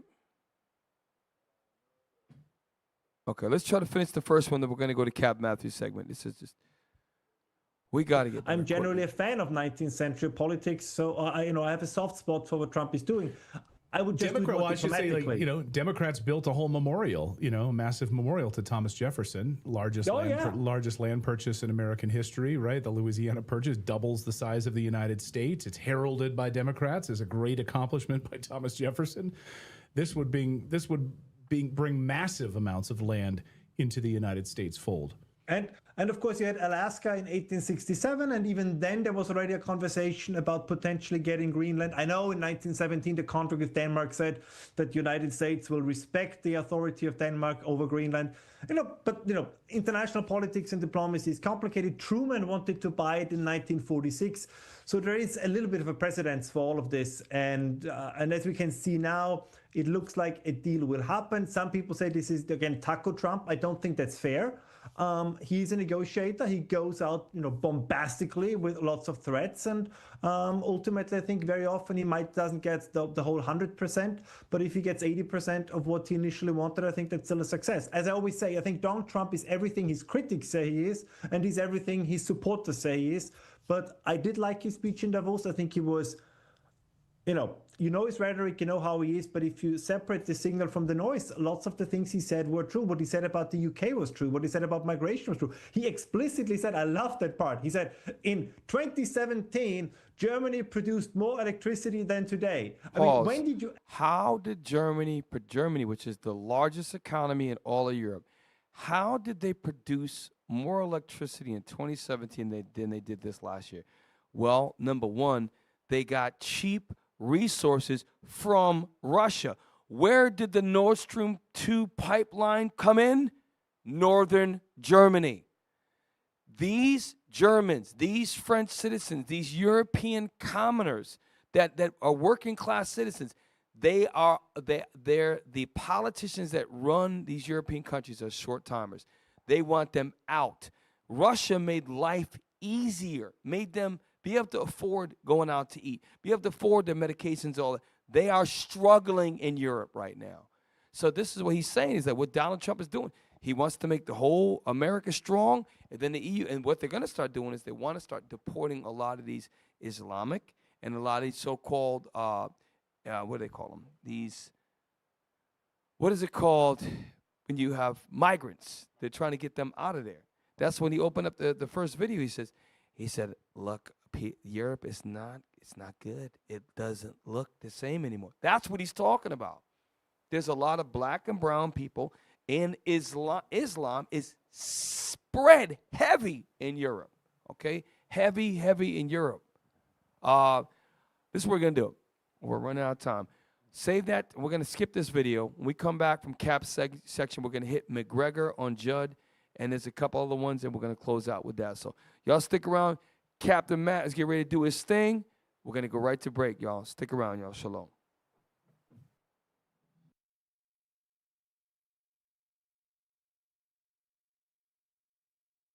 Okay, let's try to finish the first one. Then we're gonna go to Cap Matthews segment. This is just we got to get. I'm generally a fan of 19th century politics, so I have a soft spot for what Trump is doing. I would just Democrats built a whole memorial, a massive memorial to Thomas Jefferson, largest land purchase in American history, right? The Louisiana Purchase doubles the size of the United States. It's heralded by Democrats as a great accomplishment by Thomas Jefferson. This would bring massive amounts of land into the United States fold. And of course, you had Alaska in 1867, and even then there was already a conversation about potentially getting Greenland. I know in 1917 the contract with Denmark said that the United States will respect the authority of Denmark over Greenland. But international politics and diplomacy is complicated. Truman wanted to buy it in 1946, so there is a little bit of a precedence for all of this. And as we can see now, it looks like a deal will happen. Some people say this is again Taco Trump. I don't think that's fair. He's a negotiator. He goes out, bombastically with lots of threats, and ultimately, I think very often he doesn't get the whole 100%. But if he gets 80% of what he initially wanted, I think that's still a success. As I always say, I think Donald Trump is everything his critics say he is, and he's everything his supporters say he is. But I did like his speech in Davos. I think he was, his rhetoric, how he is, but if you separate the signal from the noise, lots of the things he said were true. What he said about the UK was true. What he said about migration was true. He explicitly said, I love that part. He said, in 2017, Germany produced more electricity than today. I mean, when did you... How did Germany, which is the largest economy in all of Europe, how did they produce more electricity in 2017 than they did this last year? Well, number one, they got cheap resources from Russia. Where did the Nord Stream 2 pipeline come in? Northern Germany. These Germans, these French citizens, these European commoners that are working class citizens, they're the politicians that run these European countries are short timers. They want them out. Russia made life easier, made them be able to afford going out to eat, be able to afford their medications, all that. They are struggling in Europe right now. So this is what he's saying, is that what Donald Trump is doing, he wants to make the whole America strong, and then the EU, and what they're going to start doing is they want to start deporting a lot of these Islamic and a lot of these so-called, what do they call them? These, what is it called when you have migrants? They're trying to get them out of there. That's when he opened up the first video. He said, look, Europe is not, it's not good. It doesn't look the same anymore. That's what he's talking about. There's a lot of black and brown people, and Islam is spread heavy in Europe, okay? Heavy in Europe. This is what we're going to do. We're running out of time. Save that. We're going to skip this video. When we come back from Cap's section, we're going to hit McGregor on Judd, and there's a couple other ones, and we're going to close out with that. So y'all stick around. Captain Matt is getting ready to do his thing. We're going to go right to break, y'all. Stick around, y'all. Shalom.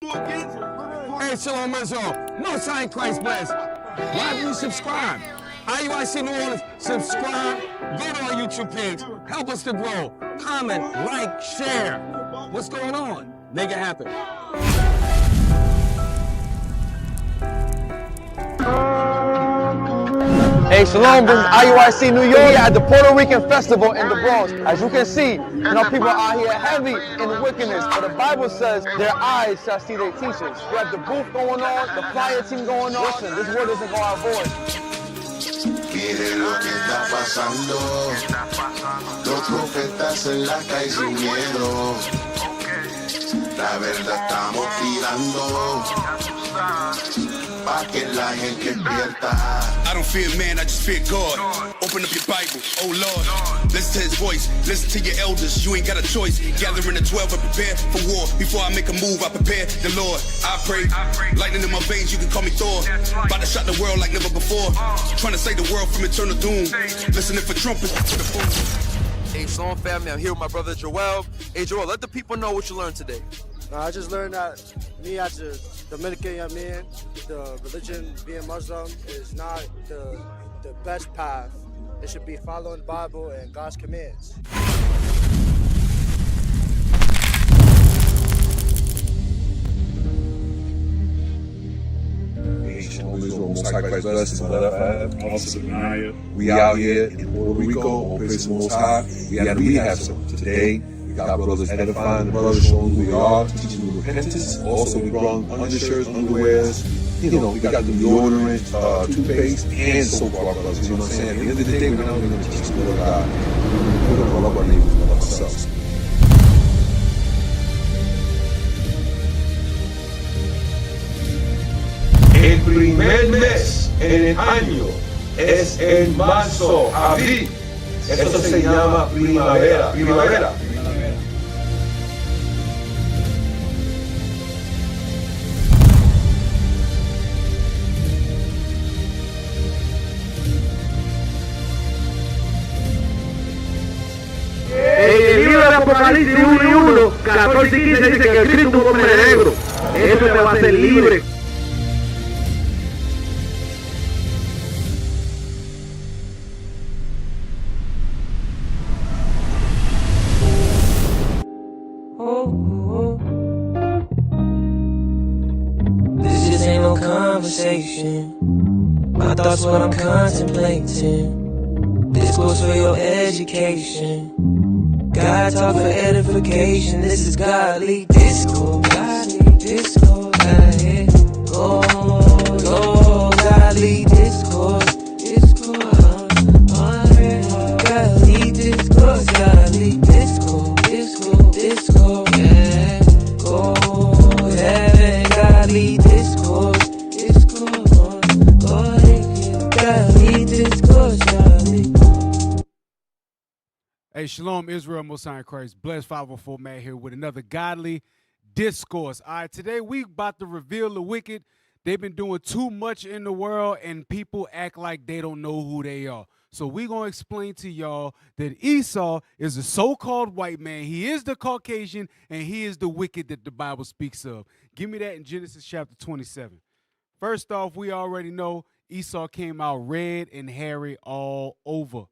Hey, Shalom Israel. Most High in Christ bless. Why do you subscribe? IUIC New Orleans, subscribe. Go to our YouTube page. Help us to grow. Comment, like, share. What's going on? Make it happen. Hey, Shalom, this is IUIC New York. We at the Puerto Rican Festival in the Bronx. As you can see, people are out here heavy in wickedness, but the Bible says their eyes shall see their teachers. We have the booth going on, the flyer team going on. Listen, this word doesn't go out void. Mire lo que está pasando. Los profetas en la calle sin miedo. La verdad estamos tirando. Pa que la gente despierta. I don't fear man, I just fear God. Open up your Bible, oh Lord. Listen to his voice, listen to your elders. You ain't got a choice. Gathering the 12 and prepare for war. Before I make a move, I prepare the Lord. I pray, lightning in my veins, you can call me Thor. About to shut the world like never before. Trying to save the world from eternal doom. Listening for trumpets to the fool. Hey, Shalom family, I'm here with my brother Joel. Hey, Joel, let the people know what you learned today. I just learned that me as a Dominican young man, the religion being Muslim is not the best path. It should be following the Bible and God's commands. Most High Christ blessings, Officer Benaiah. We out here in Puerto Rico, all praise the Most High. We had a rehab center today. We got brothers edifying the brothers, showing who we are, teaching them repentance. Also, we brought undershirts, underwears. We got the deodorant, toothpaste, and soap for our brothers. You know what I'm saying? At the end of the day, we're not only going to teach the word of God. We're going to love our neighbors and love ourselves. El primer mes en el año es en marzo, abril. Eso se llama primavera. Primavera. En el libro de Apocalipsis 1 y 1, 14 y 15 dice que el Cristo es un hombre negro. Eso te va a hacer libre. This just ain't no conversation. My thoughts what I'm contemplating. This goes for your education. God talk for edification. This is godly discourse. Godly discourse. Oh, godly discourse. Discourse. Godly discourse. Godly discourse. Discourse. Discourse. Yeah. Go heaven. Godly discourse. Discourse. Godly discourse. Godly. Hey, Shalom, Israel, Most High in Christ. Blessed 504 man here with another godly discourse. All right, today we about to reveal the wicked. They've been doing too much in the world, and people act like they don't know who they are. So we're going to explain to y'all that Esau is a so-called white man. He is the Caucasian, and he is the wicked that the Bible speaks of. Give me that in Genesis chapter 27. First off, we already know Esau came out red and hairy all over.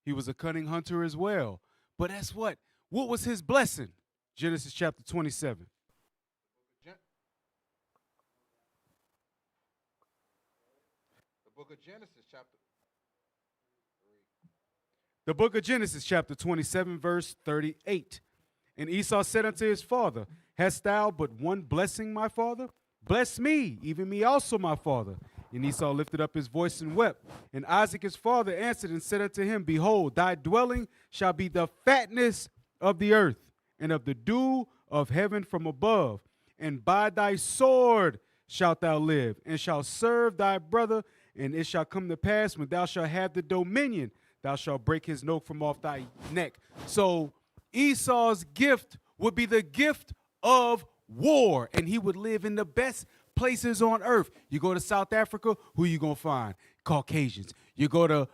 He was a cunning hunter as well. But that's what? What was his blessing? Genesis chapter 27. The book of Genesis chapter 27, verse 38. And Esau said unto his father, Hast thou but one blessing, my father? Bless me, even me also, my father. And Esau lifted up his voice and wept. And Isaac his father answered and said unto him, Behold, thy dwelling shall be the fatness of the earth, and of the dew of heaven from above. And by thy sword shalt thou live, and shalt serve thy brother. And it shall come to pass, when thou shalt have the dominion, thou shalt break his yoke from off thy neck. So Esau's gift would be the gift of war, and he would live in the best places on earth. You go to South Africa, who you gonna find? Caucasians. You go to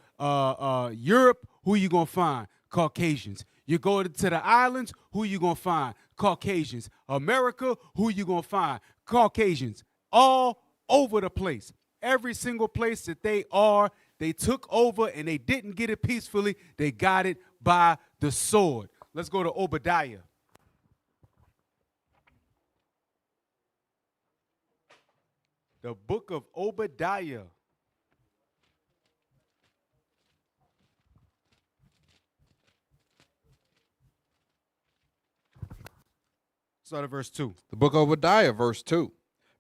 Europe, who you gonna find? Caucasians. You go to the islands, who you gonna find? Caucasians. America, who you gonna find? Caucasians. All over the place. Every single place that they are, they took over, and they didn't get it peacefully. They got it by the sword. Let's go to Obadiah. The book of Obadiah. Start at verse 2. The book of Obadiah, verse 2.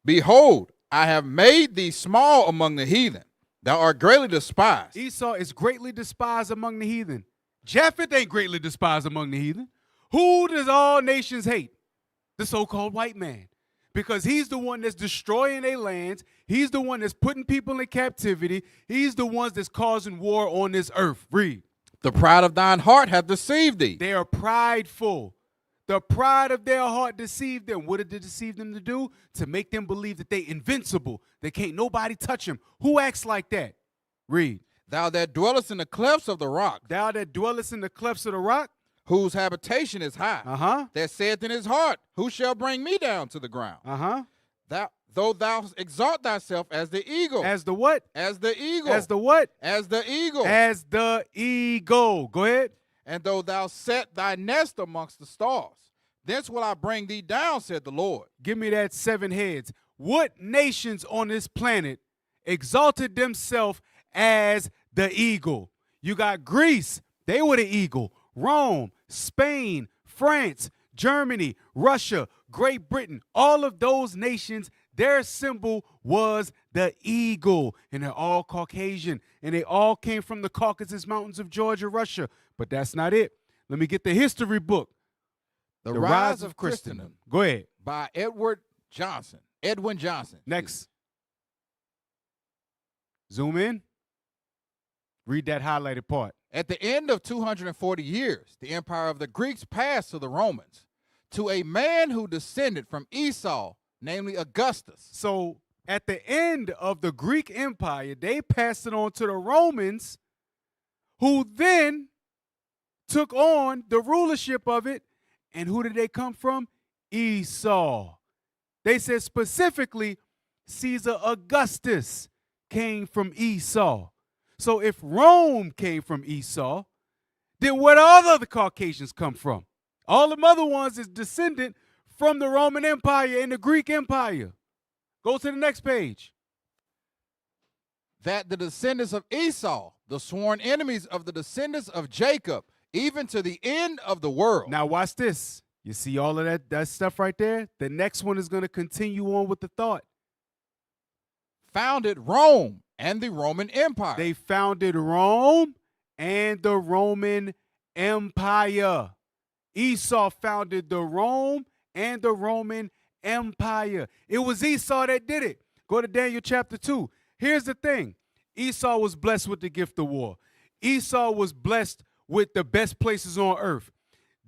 Behold, I have made thee small among the heathen. Thou art greatly despised. Esau is greatly despised among the heathen. Japheth ain't greatly despised among the heathen. Who does all nations hate? The so-called white man. Because he's the one that's destroying their lands. He's the one that's putting people in captivity. He's the one that's causing war on this earth. Read. The pride of thine heart hath deceived thee. They are prideful. The pride of their heart deceived them. What did it deceive them to do? To make them believe that they invincible. They can't nobody touch them. Who acts like that? Read. Thou that dwellest in the clefts of the rock. Thou that dwellest in the clefts of the rock. Whose habitation is high. That saith in his heart, Who shall bring me down to the ground? Though thou exalt thyself as the eagle. As the what? As the eagle. As the what? As the eagle. As the eagle. Go ahead. And though thou set thy nest amongst the stars, thence will I bring thee down, said the Lord. Give me that 7 heads. What nations on this planet exalted themselves as the eagle? You got Greece. They were the eagle. Rome, Spain, France, Germany, Russia, Great Britain, all of those nations, their symbol was the eagle. And they're all Caucasian. And they all came from the Caucasus Mountains of Georgia, Russia. But that's not it. Let me get the history book. The Rise of Christendom. Go ahead. By Edwin Johnson. Next. Zoom in. Read that highlighted part. At the end of 240 years, the empire of the Greeks passed to the Romans, to a man who descended from Esau, namely Augustus. So at the end of the Greek Empire, they passed it on to the Romans, who then took on the rulership of it. And who did they come from? Esau. They said specifically, Caesar Augustus came from Esau. So if Rome came from Esau, then where do all the other Caucasians come from? All the other ones is descendant from the Roman Empire and the Greek Empire. Go to the next page. That the descendants of Esau, the sworn enemies of the descendants of Jacob, even to the end of the world. Now watch this. You see all of that stuff right there? The next one is going to continue on with the thought. Founded Rome and the Roman Empire. They founded Rome and the Roman Empire. Esau founded the Rome and the Roman Empire. It was Esau that did it. Go to Daniel chapter 2. Here's the thing. Esau was blessed with the gift of war. Esau was blessed with the best places on earth.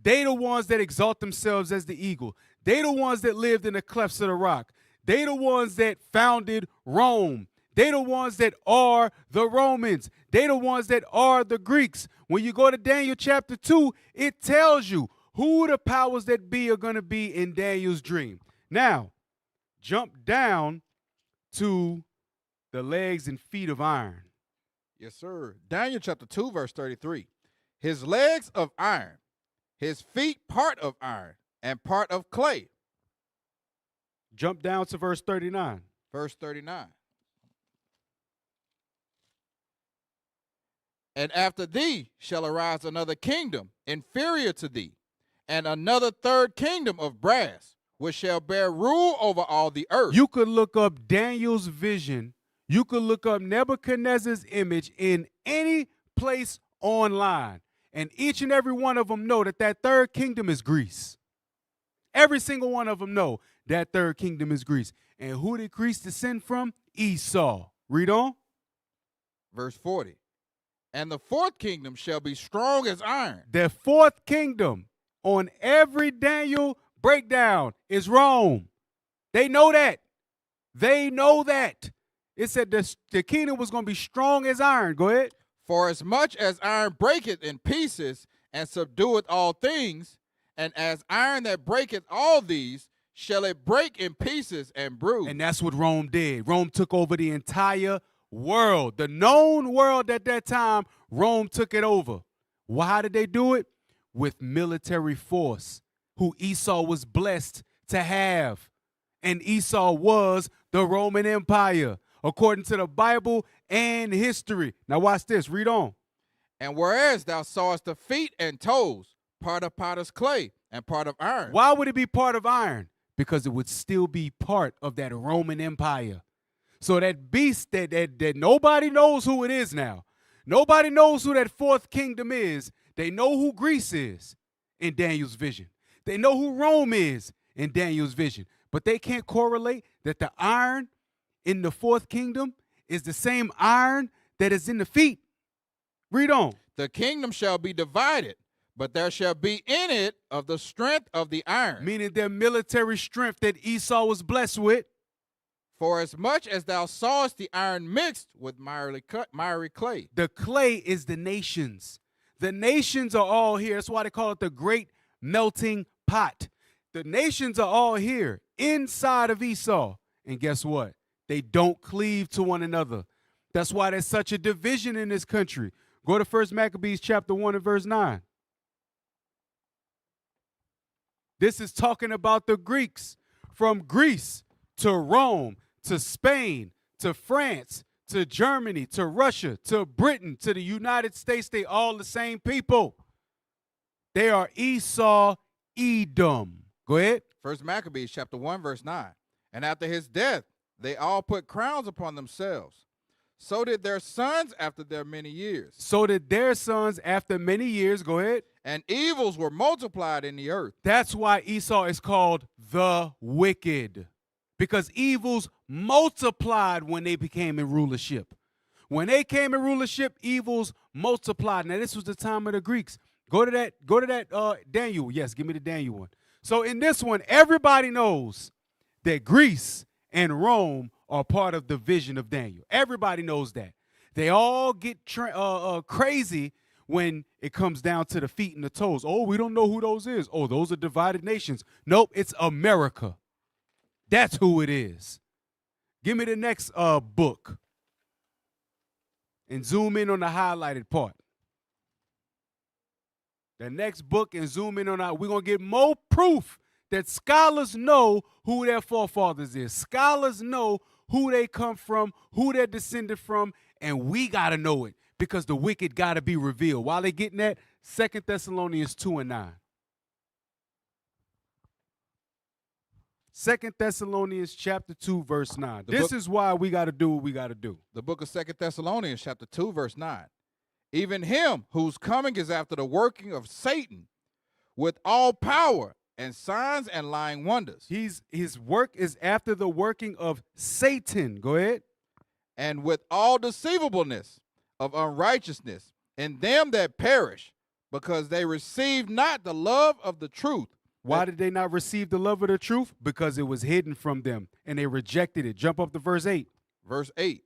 They the ones that exalt themselves as the eagle. They the ones that lived in the clefts of the rock. They the ones that founded Rome. They the ones that are the Romans. They the ones that are the Greeks. When you go to Daniel chapter 2, it tells you who the powers that be are going to be in Daniel's dream. Now, jump down to the legs and feet of iron. Yes, sir. Daniel chapter 2, verse 33. His legs of iron, his feet part of iron, and part of clay. Jump down to verse 39. Verse 39. And after thee shall arise another kingdom inferior to thee, and another third kingdom of brass, which shall bear rule over all the earth. You could look up Daniel's vision. You could look up Nebuchadnezzar's image in any place online. And each and every one of them know that that third kingdom is Greece. Every single one of them know that third kingdom is Greece. And who did Greece descend from? Esau. Read on. Verse 40. And the fourth kingdom shall be strong as iron. The fourth kingdom on every Daniel breakdown is Rome. They know that. They know that. It said the kingdom was going to be strong as iron. Go ahead. For as much as iron breaketh in pieces and subdueth all things, and as iron that breaketh all these, shall it break in pieces and bruise. And that's what Rome did. Rome took over the entire world. The known world at that time, Rome took it over. Well, how did they do it? With military force, who Esau was blessed to have. And Esau was the Roman Empire, according to the Bible and history. Now watch this. Read on. And whereas thou sawest the feet and toes, part of potter's clay and part of iron. Why would it be part of iron? Because it would still be part of that Roman Empire. So that beast that nobody knows who it is now. Nobody knows who that fourth kingdom is. They know who Greece is in Daniel's vision. They know who Rome is in Daniel's vision. But they can't correlate that the iron in the fourth kingdom is the same iron that is in the feet. Read on. The kingdom shall be divided, but there shall be in it of the strength of the iron. Meaning their military strength that Esau was blessed with. For as much as thou sawest the iron mixed with miry clay. The clay is the nations. The nations are all here. That's why they call it the great melting pot. The nations are all here inside of Esau. And guess what? They don't cleave to one another. That's why there's such a division in this country. Go to 1 Maccabees chapter 1 and verse 9. This is talking about the Greeks from Greece to Rome to Spain to France to Germany to Russia to Britain to the United States. They all the same people. They are Esau, Edom. Go ahead. 1 Maccabees chapter 1 verse 9. And after his death, they all put crowns upon themselves. So did their sons after their many years. So did their sons after many years. Go ahead. And evils were multiplied in the earth. That's why Esau is called the wicked. Because evils multiplied when they became in rulership. When they came in rulership, evils multiplied. Now, this was the time of the Greeks. Go to that Daniel. Yes, give me the Daniel one. So in this one, everybody knows that Greece and Rome are part of the vision of Daniel. Everybody knows that. They all get crazy when it comes down to the feet and the toes. Oh, we don't know who those is. Oh, those are divided nations. Nope, it's America. That's who it is. Give me the next book and zoom in on the highlighted part. The next book and zoom in on that. We're going to get more proof that scholars know who their forefathers is. Scholars know who they come from, who they're descended from, and we got to know it because the wicked got to be revealed. While they're getting that, 2 Thessalonians 2:9. 2 Thessalonians chapter 2, verse 9. This is why we got to do what we got to do. The book of 2 Thessalonians chapter 2, verse 9. Even him whose coming is after the working of Satan with all power and signs and lying wonders. His work is after the working of Satan. Go ahead. And with all deceivableness of unrighteousness in them that perish, because they receive not the love of the truth. Why did they not receive the love of the truth? Because it was hidden from them, and they rejected it. Jump up to verse 8. Verse 8.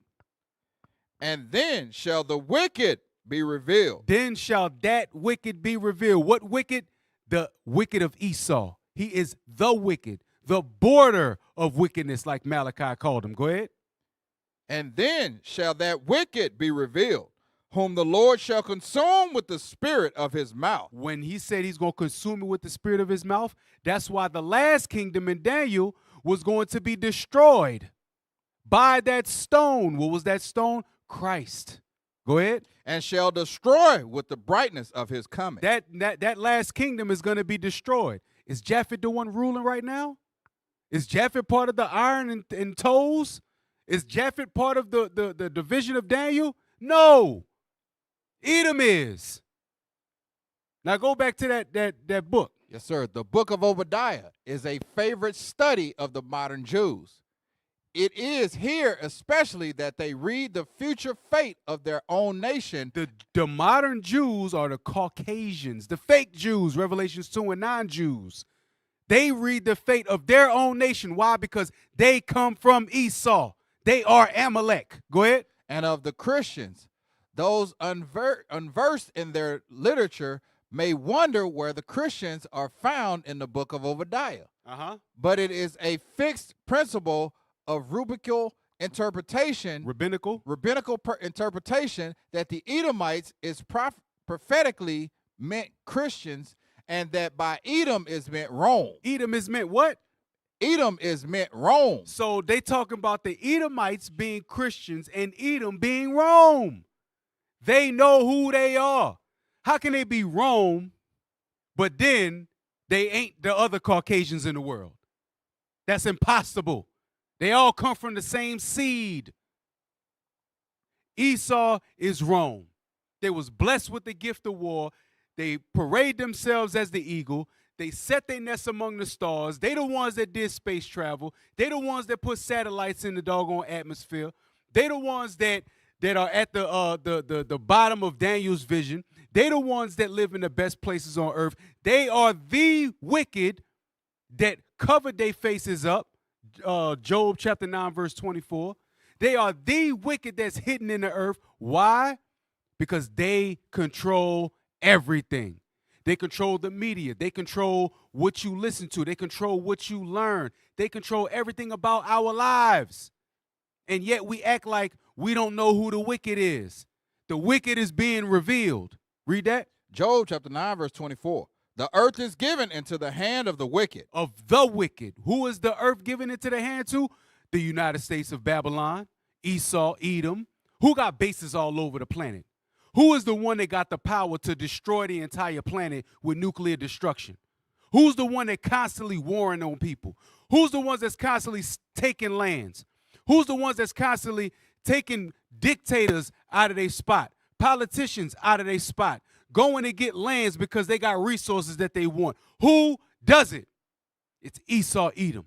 And then shall the wicked be revealed. Then shall that wicked be revealed. What wicked? The wicked of Esau. He is the wicked, the border of wickedness, like Malachi called him. Go ahead. And then shall that wicked be revealed, whom the Lord shall consume with the spirit of his mouth. When he said he's going to consume it with the spirit of his mouth, that's why the last kingdom in Daniel was going to be destroyed by that stone. What was that stone? Christ. Go ahead. And shall destroy with the brightness of his coming. That last kingdom is going to be destroyed. Is Japhet the one ruling right now? Is Japhet part of the iron and toes? Is Japhet part of the division of Daniel? No. Edom is. Now go back to that book. Yes, sir. The book of Obadiah is a favorite study of the modern Jews. It is here especially that they read the future fate of their own nation. The modern Jews are the Caucasians, the fake Jews, Revelations 2:9 Jews. They read the fate of their own nation. Why? Because they come from Esau. They are Amalek. Go ahead. And of the Christians, those unversed in their literature may wonder where the Christians are found in the book of Obadiah. But it is a fixed principle of rabbinical interpretation, interpretation that the Edomites is prophetically meant Christians, and that by Edom is meant Rome. Edom is meant what? Edom is meant Rome. So they talking about the Edomites being Christians and Edom being Rome. They know who they are. How can they be Rome, but then they ain't the other Caucasians in the world? That's impossible. They all come from the same seed. Esau is Rome. They was blessed with the gift of war. They parade themselves as the eagle. They set their nests among the stars. They the ones that did space travel. They the ones that put satellites in the doggone atmosphere. They the ones that are at the bottom of Daniel's vision. They the ones that live in the best places on earth. They are the wicked that covered their faces up. Job chapter 9, verse 24. They are the wicked that's hidden in the earth. Why? Because they control everything. They control the media. They control what you listen to. They control what you learn. They control everything about our lives. And yet we act like we don't know who the wicked is. The wicked is being revealed. Read that. Job chapter 9, verse 24. The earth is given into the hand of the wicked. Of the wicked. Who is the earth given into the hand to? The United States of Babylon, Esau, Edom. Who got bases all over the planet? Who is the one that got the power to destroy the entire planet with nuclear destruction? Who's the one that constantly warring on people? Who's the ones that's constantly taking lands? Who's the ones that's constantly taking dictators out of their spot? Politicians out of their spot? Going to get lands because they got resources that they want. Who does it? It's Esau, Edom.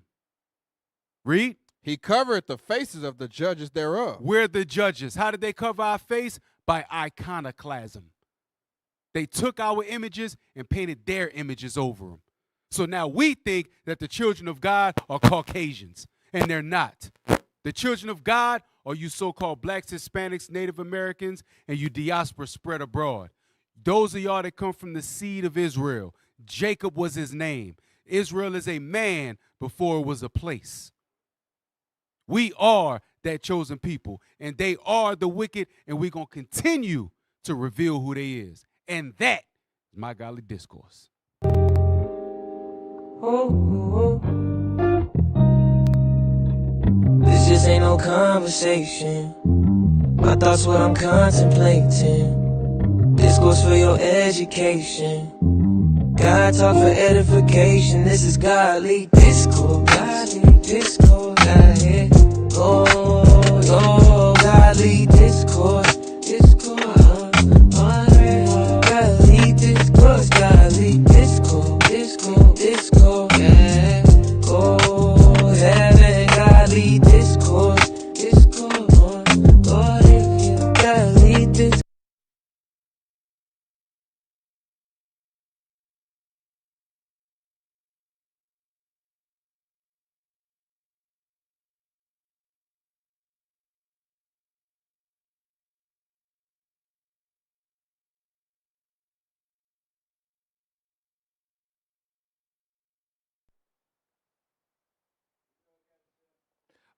Read. He covered the faces of the judges thereof. We're the judges. How did they cover our face? By iconoclasm. They took our images and painted their images over them. So now we think that the children of God are Caucasians, and they're not. The children of God are you so-called blacks, Hispanics, Native Americans, and you diaspora spread abroad. Those of y'all that come from the seed of Israel. Jacob was his name. Israel is a man before it was a place. We are that chosen people, and they are the wicked, and we're going to continue to reveal who they is. And that is my godly discourse. This just ain't no conversation. My thoughts, what I'm contemplating. Discourse for your education. God talk for edification. This is godly discourse. Godly discourse. Go, godly discourse. Godly discourse. Godly discourse. Yeah. Go, heaven, godly discourse. Godly discourse.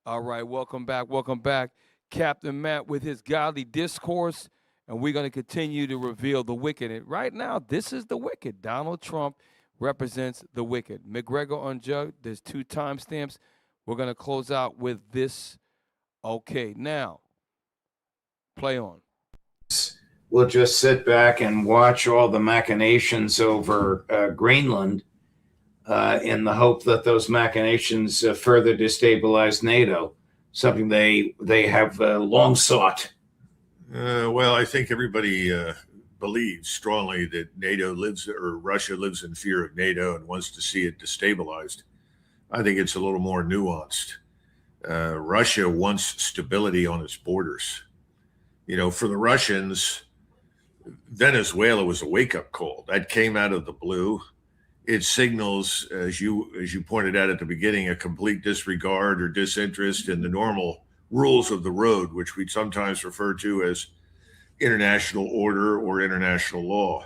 All right, welcome back. Welcome back. Captain Matt with his godly discourse, and we're going to continue to reveal the wicked. And right now, this is the wicked. Donald Trump represents the wicked. McGregor Unjug, there's 2 timestamps. We're going to close out with this. Okay, now, play on. We'll just sit back and watch all the machinations over Greenland in the hope that those machinations further destabilize NATO, something they have long sought. Well, I think everybody believes strongly that NATO lives, or Russia lives in fear of NATO and wants to see it destabilized. I think it's a little more nuanced. Russia wants stability on its borders. You know, for the Russians, Venezuela was a wake-up call. That came out of the blue. It signals, as you pointed out at the beginning, a complete disregard or disinterest in the normal rules of the road, which we sometimes refer to as international order or international law.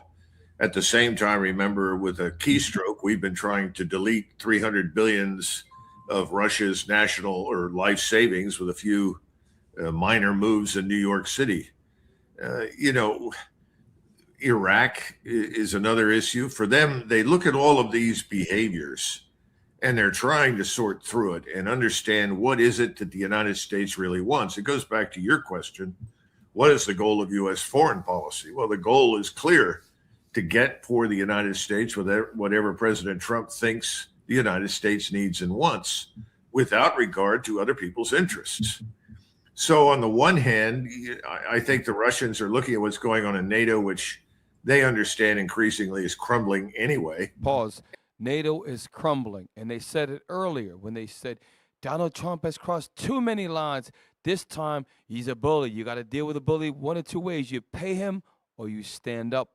At the same time, remember, with a keystroke, we've been trying to delete 300 billions of Russia's national or life savings with a few minor moves in New York City. You know, Iraq is another issue. For them, they look at all of these behaviors and they're trying to sort through it and understand what is it that the United States really wants. It goes back to your question. What is the goal of U.S. foreign policy? Well, the goal is clear: to get for the United States whatever President Trump thinks the United States needs and wants, without regard to other people's interests. So on the one hand, I think the Russians are looking at what's going on in NATO, which they understand increasingly is crumbling anyway. Pause. NATO is crumbling. And they said it earlier when they said Donald Trump has crossed too many lines. This time, he's a bully. You got to deal with a bully one of two ways. You pay him or you stand up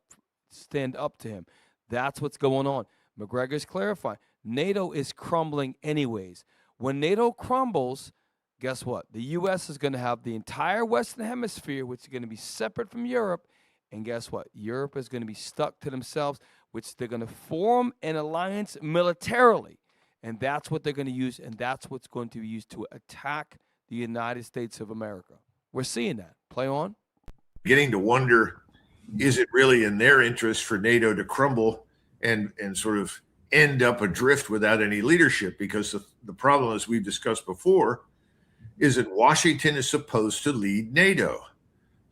to him. That's what's going on. McGregor's clarifying. NATO is crumbling anyways. When NATO crumbles, guess what? The U.S. is going to have the entire Western Hemisphere, which is going to be separate from Europe. And guess what? Europe is going to be stuck to themselves, which they're going to form an alliance militarily. And that's what they're going to use, and that's what's going to be used to attack the United States of America. We're seeing that. Play on. Beginning to wonder, is it really in their interest for NATO to crumble and sort of end up adrift without any leadership? Because the problem, as we've discussed before, is that Washington is supposed to lead NATO.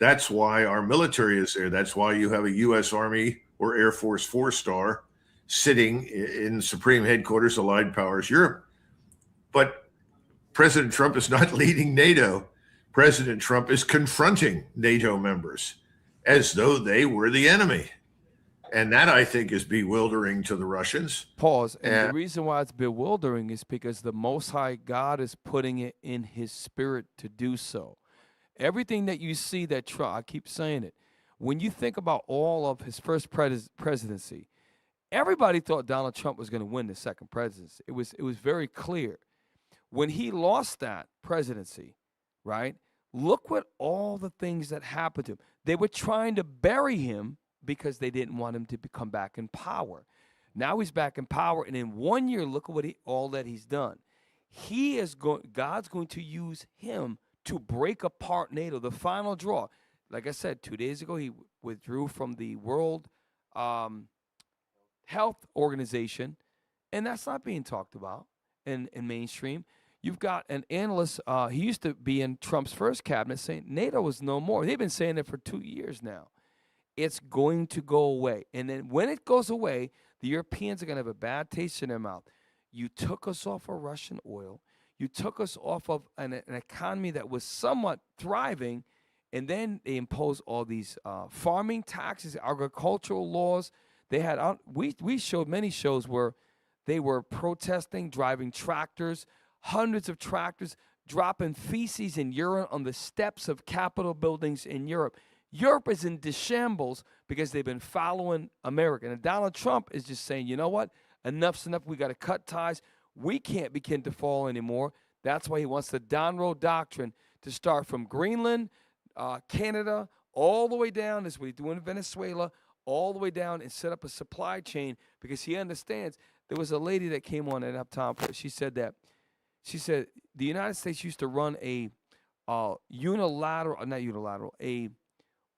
That's why our military is there. That's why you have a U.S. Army or Air Force 4-star sitting in Supreme Headquarters, Allied Powers Europe. But President Trump is not leading NATO. President Trump is confronting NATO members as though they were the enemy. And that, I think, is bewildering to the Russians. Pause. And the reason why it's bewildering is because the Most High God is putting it in his spirit to do so. Everything that you see that Trump, I keep saying it, when you think about all of his first presidency, everybody thought Donald Trump was going to win the second presidency. It was very clear. When he lost that presidency, right, look what all the things that happened to him. They were trying to bury him because they didn't want him to come back in power. Now he's back in power, and in 1 year, look at what all that he's done. God's going to use him to break apart NATO, the final draw. Like I said, 2 days ago, he withdrew from the World Health Organization, and that's not being talked about in mainstream. You've got an analyst, he used to be in Trump's first cabinet, saying NATO is no more. They've been saying it for 2 years now. It's going to go away. And then when it goes away, the Europeans are going to have a bad taste in their mouth. You took us off of Russian oil. You took us off of an economy that was somewhat thriving, and then they imposed all these farming taxes, agricultural laws. They had we showed many shows where they were protesting, driving tractors, hundreds of tractors, dropping feces and urine on the steps of Capitol buildings in Europe. Europe is in shambles because they've been following America. And Donald Trump is just saying, you know what? Enough's enough. We got to cut ties. We can't begin to fall anymore. That's why he wants the Donroe Doctrine to start from Greenland, Canada, all the way down, as we do in Venezuela, all the way down and set up a supply chain because he understands. There was a lady that came on at Uptown. She said the United States used to run a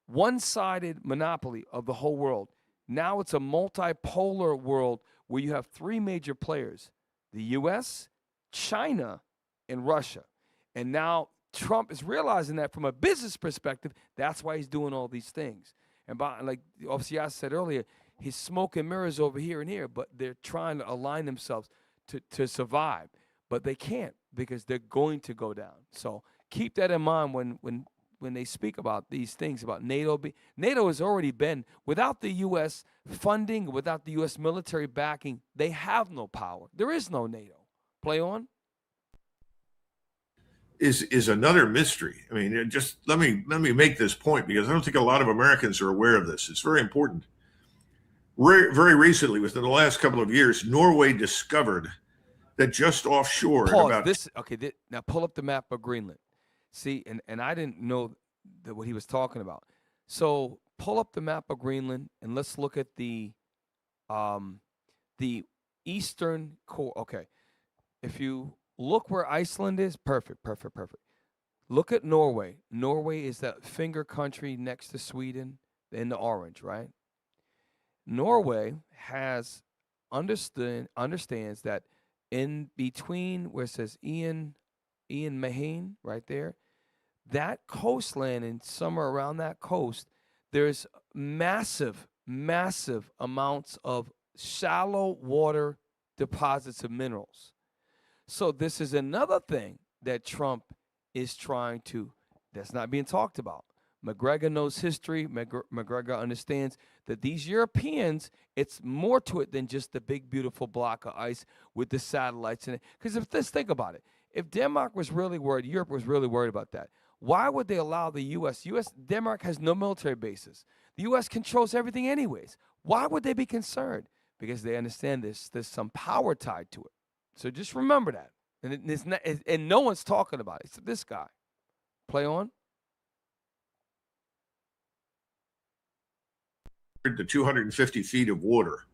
one-sided monopoly of the whole world. Now it's a multipolar world where you have three major players, the U.S., China, and Russia. And now Trump is realizing that from a business perspective, that's why he's doing all these things. And like obviously I said earlier, he's smoke and mirrors over here and here, but they're trying to align themselves to survive. But they can't because they're going to go down. So keep that in mind when they speak about these things about NATO. NATO has already been, without the U.S. funding, without the U.S. military backing, they have no power. There is no NATO. Play on. Is another mystery. I mean, just let me make this point because I don't think a lot of Americans are aware of this. It's very important. Very recently, within the last couple of years, Norway discovered that just offshore. Now pull up the map of Greenland. See, and I didn't know what he was talking about. So pull up the map of Greenland and let's look at the eastern core. Okay, if you look where Iceland is, perfect. Look at Norway. Norway is that finger country next to Sweden in the orange, right? Norway understands that in between where it says Ian Mahane right there, that coastland and somewhere around that coast, there's massive amounts of shallow water deposits of minerals. So this is another thing that Trump is trying to, that's not being talked about. McGregor knows history. McGregor understands that these Europeans, it's more to it than just the big, beautiful block of ice with the satellites in it. Because think about it. If Denmark was really worried, Europe was really worried about that, why would they allow the U.S.? Denmark has no military bases. The U.S. controls everything anyways. Why would they be concerned? Because they understand there's some power tied to it. So just remember that. And no one's talking about it except this guy. Play on. The 250 feet of water,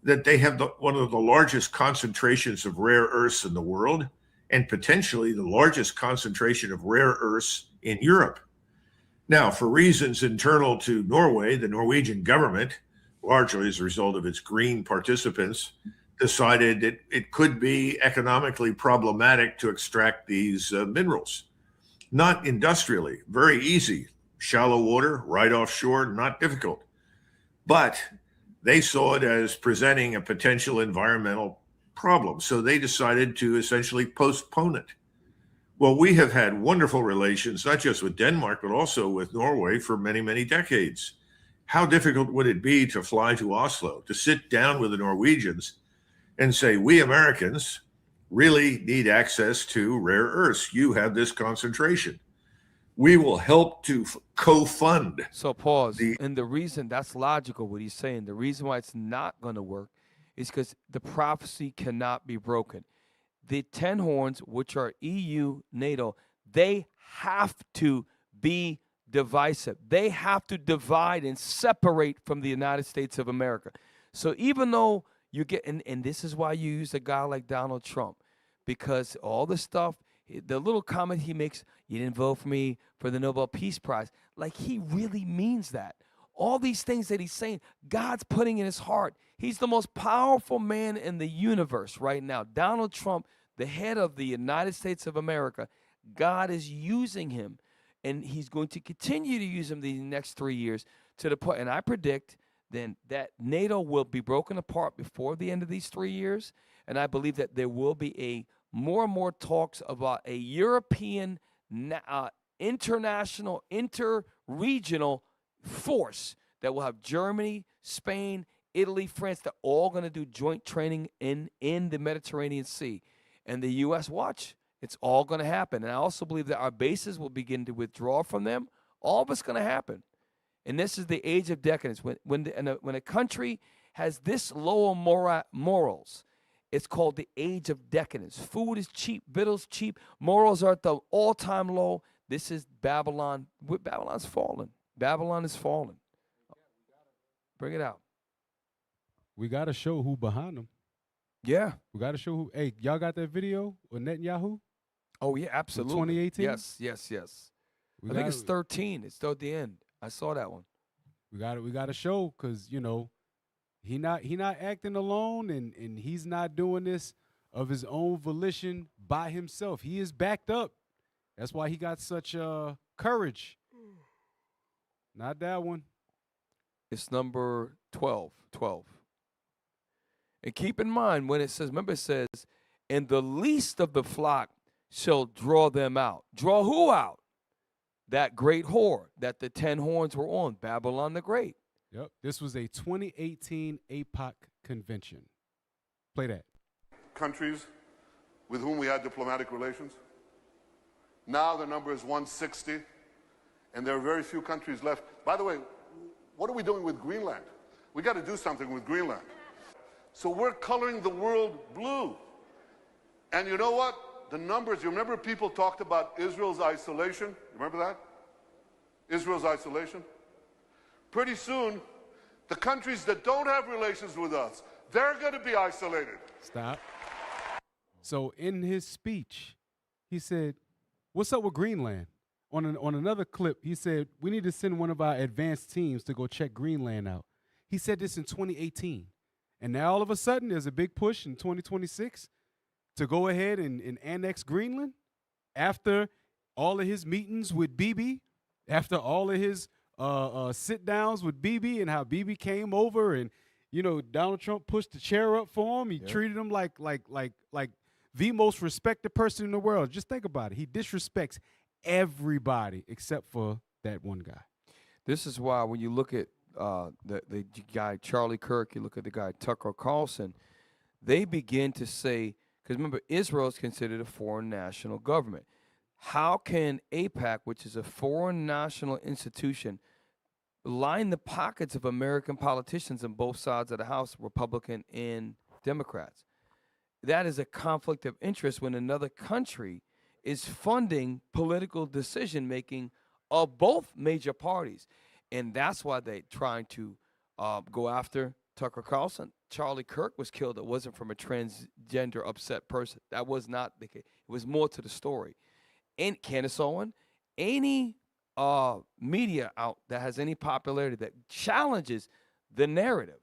that they have one of the largest concentrations of rare earths in the world and potentially the largest concentration of rare earths in Europe. Now, for reasons internal to Norway, the Norwegian government, largely as a result of its green participants, decided that it could be economically problematic to extract these minerals. Not industrially, very easy. Shallow water, right offshore, not difficult. But they saw it as presenting a potential environmental problem. So they decided to essentially postpone it. Well, we have had wonderful relations, not just with Denmark, but also with Norway for many, many decades. how difficult would it be to fly to Oslo, to sit down with the Norwegians and say, we Americans really need access to rare earths. You have this concentration. We will help to co-fund. So pause. And the reason that's logical, what he's saying, the reason why it's not going to work is because the prophecy cannot be broken. The 10 horns, which are EU, NATO, they have to be divisive. They have to divide and separate from the United States of America. So even though you get, and this is why you use a guy like Donald Trump, because all the stuff, the little comment he makes, you didn't vote for me for the Nobel Peace Prize, like he really means that. All these things that he's saying, God's putting in his heart. He's the most powerful man in the universe right now. Donald Trump, the head of the United States of America, God is using him, and he's going to continue to use him the next 3 years to the point, and I predict then that NATO will be broken apart before the end of these 3 years, and I believe that there will be a more and more talks about a European, international, inter-regional force that will have Germany, Spain, Italy, France. They're all going to do joint training in the Mediterranean Sea. And the U.S. watch. It's all going to happen. And I also believe that our bases will begin to withdraw from them. All of it's going to happen. And this is the age of decadence. When a country has this low morals, it's called the age of decadence. Food is cheap, victuals cheap, morals are at the all-time low. This is Babylon. Babylon's fallen. Babylon is fallen. Bring it out. We got to show who behind them. Yeah. We got to show who. Hey, y'all got that video with Netanyahu? Oh, yeah, absolutely. 2018? Yes. I think it's 13. It's still at the end. I saw that one. We got to show, because, you know, he not acting alone, and he's not doing this of his own volition by himself. He is backed up. That's why he got such courage. Not that one. It's number 12. And keep in mind when it says, remember it says, and the least of the flock shall draw them out. Draw who out? That great whore that the 10 horns were on, Babylon the Great. Yep. This was a 2018 APOC convention. Play that. Countries with whom we had diplomatic relations. Now the number is 160, and there are very few countries left. By the way, what are we doing with Greenland? We got to do something with Greenland. So we're coloring the world blue. And you know what? The numbers, you remember people talked about Israel's isolation? Remember that? Israel's isolation? Pretty soon, the countries that don't have relations with us, they're going to be isolated. Stop. So in his speech, he said, what's up with Greenland? On another clip, he said, we need to send one of our advanced teams to go check Greenland out. He said this in 2018. And now all of a sudden, there's a big push in 2026 to go ahead and annex Greenland after all of his meetings with Bibi, after all of his sit-downs with Bibi, and how Bibi came over and, you know, Donald Trump pushed the chair up for him. He treated him like the most respected person in the world. Just think about it. He disrespects everybody except for that one guy. This is why when you look at the guy Charlie Kirk, you look at the guy Tucker Carlson, they begin to say, because remember, Israel is considered a foreign national government. How can AIPAC, which is a foreign national institution, line the pockets of American politicians on both sides of the House, Republican and Democrats? That is a conflict of interest when another country is funding political decision-making of both major parties. And that's why they're trying to go after Tucker Carlson. Charlie Kirk was killed. It wasn't from a transgender upset person. That was not the case. It was more to the story. And Candace Owen, any media out that has any popularity that challenges the narrative,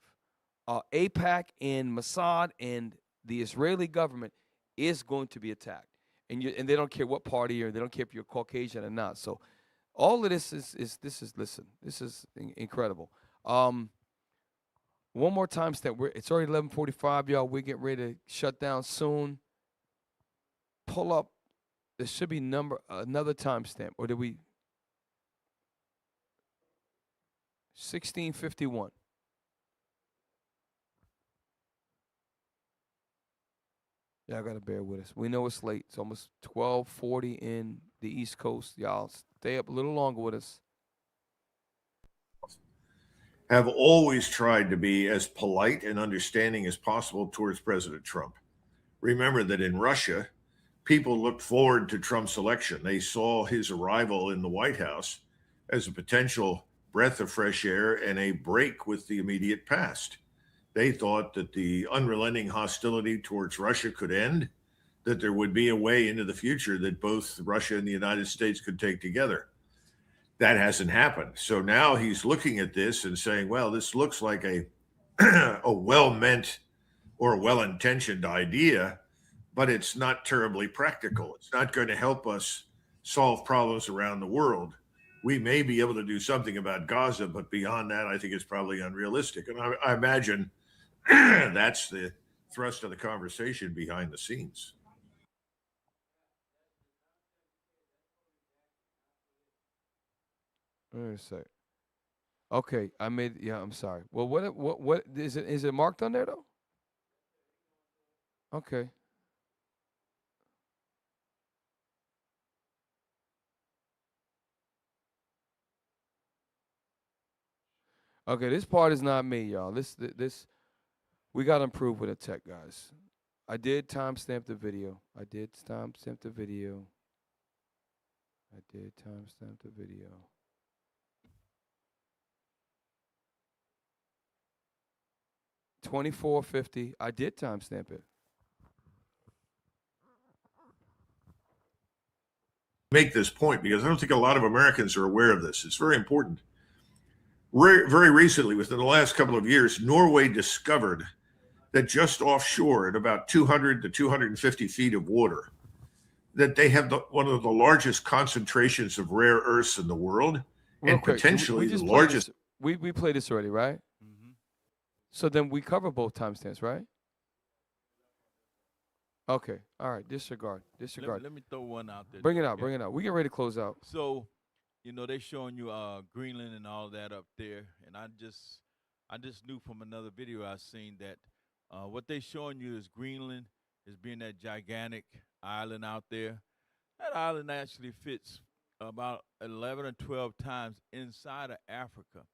AIPAC and Mossad and the Israeli government is going to be attacked. And they don't care what party, or they don't care if you're Caucasian or not. So all of this is listen, this is incredible. One more time step. It's already 11:45, y'all. We're getting ready to shut down soon. Pull up. There should be another timestamp, or did we? 1651. Y'all gotta bear with us. We know it's late. It's almost 12:40 in the East Coast. Y'all stay up a little longer with us. Have always tried to be as polite and understanding as possible towards President Trump. Remember that in Russia, people looked forward to Trump's election. They saw his arrival in the White House as a potential breath of fresh air and a break with the immediate past. They thought that the unrelenting hostility towards Russia could end, that there would be a way into the future that both Russia and the United States could take together. That hasn't happened. So now he's looking at this and saying, well, this looks like a a well-meant or a well-intentioned idea, but it's not terribly practical. It's not going to help us solve problems around the world. We may be able to do something about Gaza, but beyond that, I think it's probably unrealistic. And I imagine that's the thrust of the conversation behind the scenes. Wait a sec. Okay, I made. Yeah, I'm sorry. Well, what is it? Is it marked on there though? Okay. Okay, this part is not me, y'all. This we got to improve with the tech, guys. I did timestamp the video. I did timestamp the video. 24:50. I did timestamp it. Make this point because I don't think a lot of Americans are aware of this. It's very important. Very recently, within the last couple of years, Norway discovered that just offshore at about 200 to 250 feet of water, that they have one of the largest concentrations of rare earths in the world, Real and quick, potentially we the largest. We played this already, right? So then we cover both timestamps, right? Okay. All right. Disregard. Let me throw one out there. Bring it out. Bring it out. We get ready to close out. So, you know, they showing you Greenland and all that up there, and I just knew from another video I seen that what they showing you is Greenland is being that gigantic island out there. That island actually fits about 11 or 12 times inside of Africa.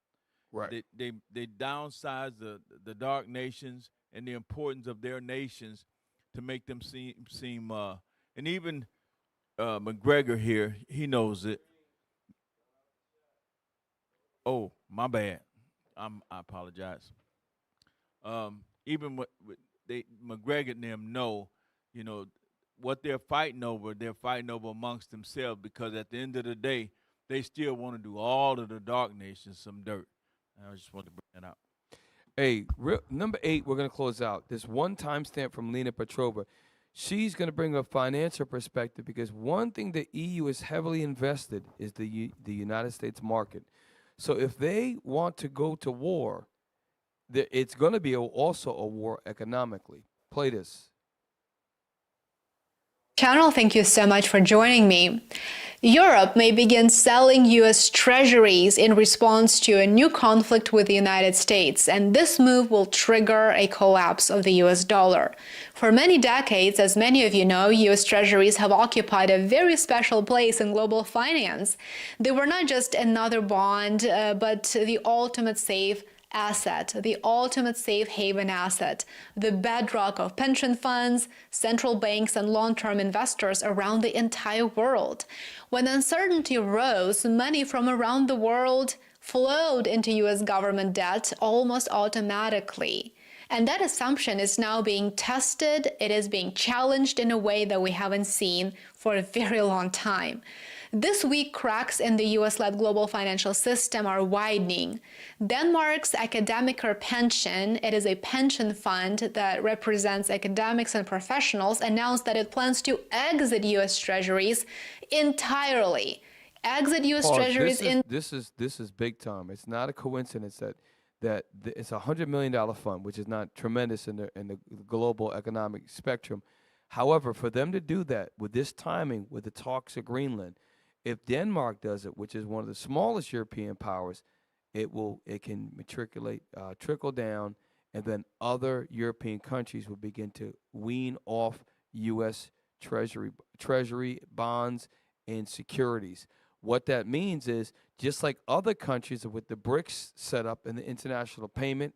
Right. They downsize the dark nations and the importance of their nations to make them seem and even McGregor here, he knows it. Oh, my bad. I apologize. Even what McGregor and them know, you know, what they're fighting over amongst themselves, because at the end of the day, they still want to do all of the dark nations some dirt. I just want to bring that out. Hey, number 8, we're going to close out. There's one timestamp from Lena Petrova. She's going to bring a financial perspective, because one thing the EU is heavily invested is the United States market. So if they want to go to war, it's going to be also a war economically. Play this. Channel, thank you so much for joining me. Europe may begin selling U.S. treasuries in response to a new conflict with the United States, and this move will trigger a collapse of the U.S. dollar. For many decades, as many of you know, U.S. treasuries have occupied a very special place in global finance. They were not just another bond, but the ultimate safe asset, the ultimate safe haven asset, the bedrock of pension funds, central banks, and long-term investors around the entire world. When uncertainty rose, money from around the world flowed into U.S. government debt almost automatically. And that assumption is now being tested. It is being challenged in a way that we haven't seen for a very long time. This week, cracks in the US-led global financial system are widening. Denmark's Academiker Pension, it is a pension fund that represents academics and professionals, announced that it plans to exit US treasuries entirely. Exit US treasuries in... This is big time. It's not a coincidence that it's a $100 million fund, which is not tremendous in the global economic spectrum. However, for them to do that with this timing, with the talks of Greenland, if Denmark does it, which is one of the smallest European powers, it can trickle down, and then other European countries will begin to wean off U.S. Treasury bonds and securities. What that means is, just like other countries with the BRICS set up and the international payment,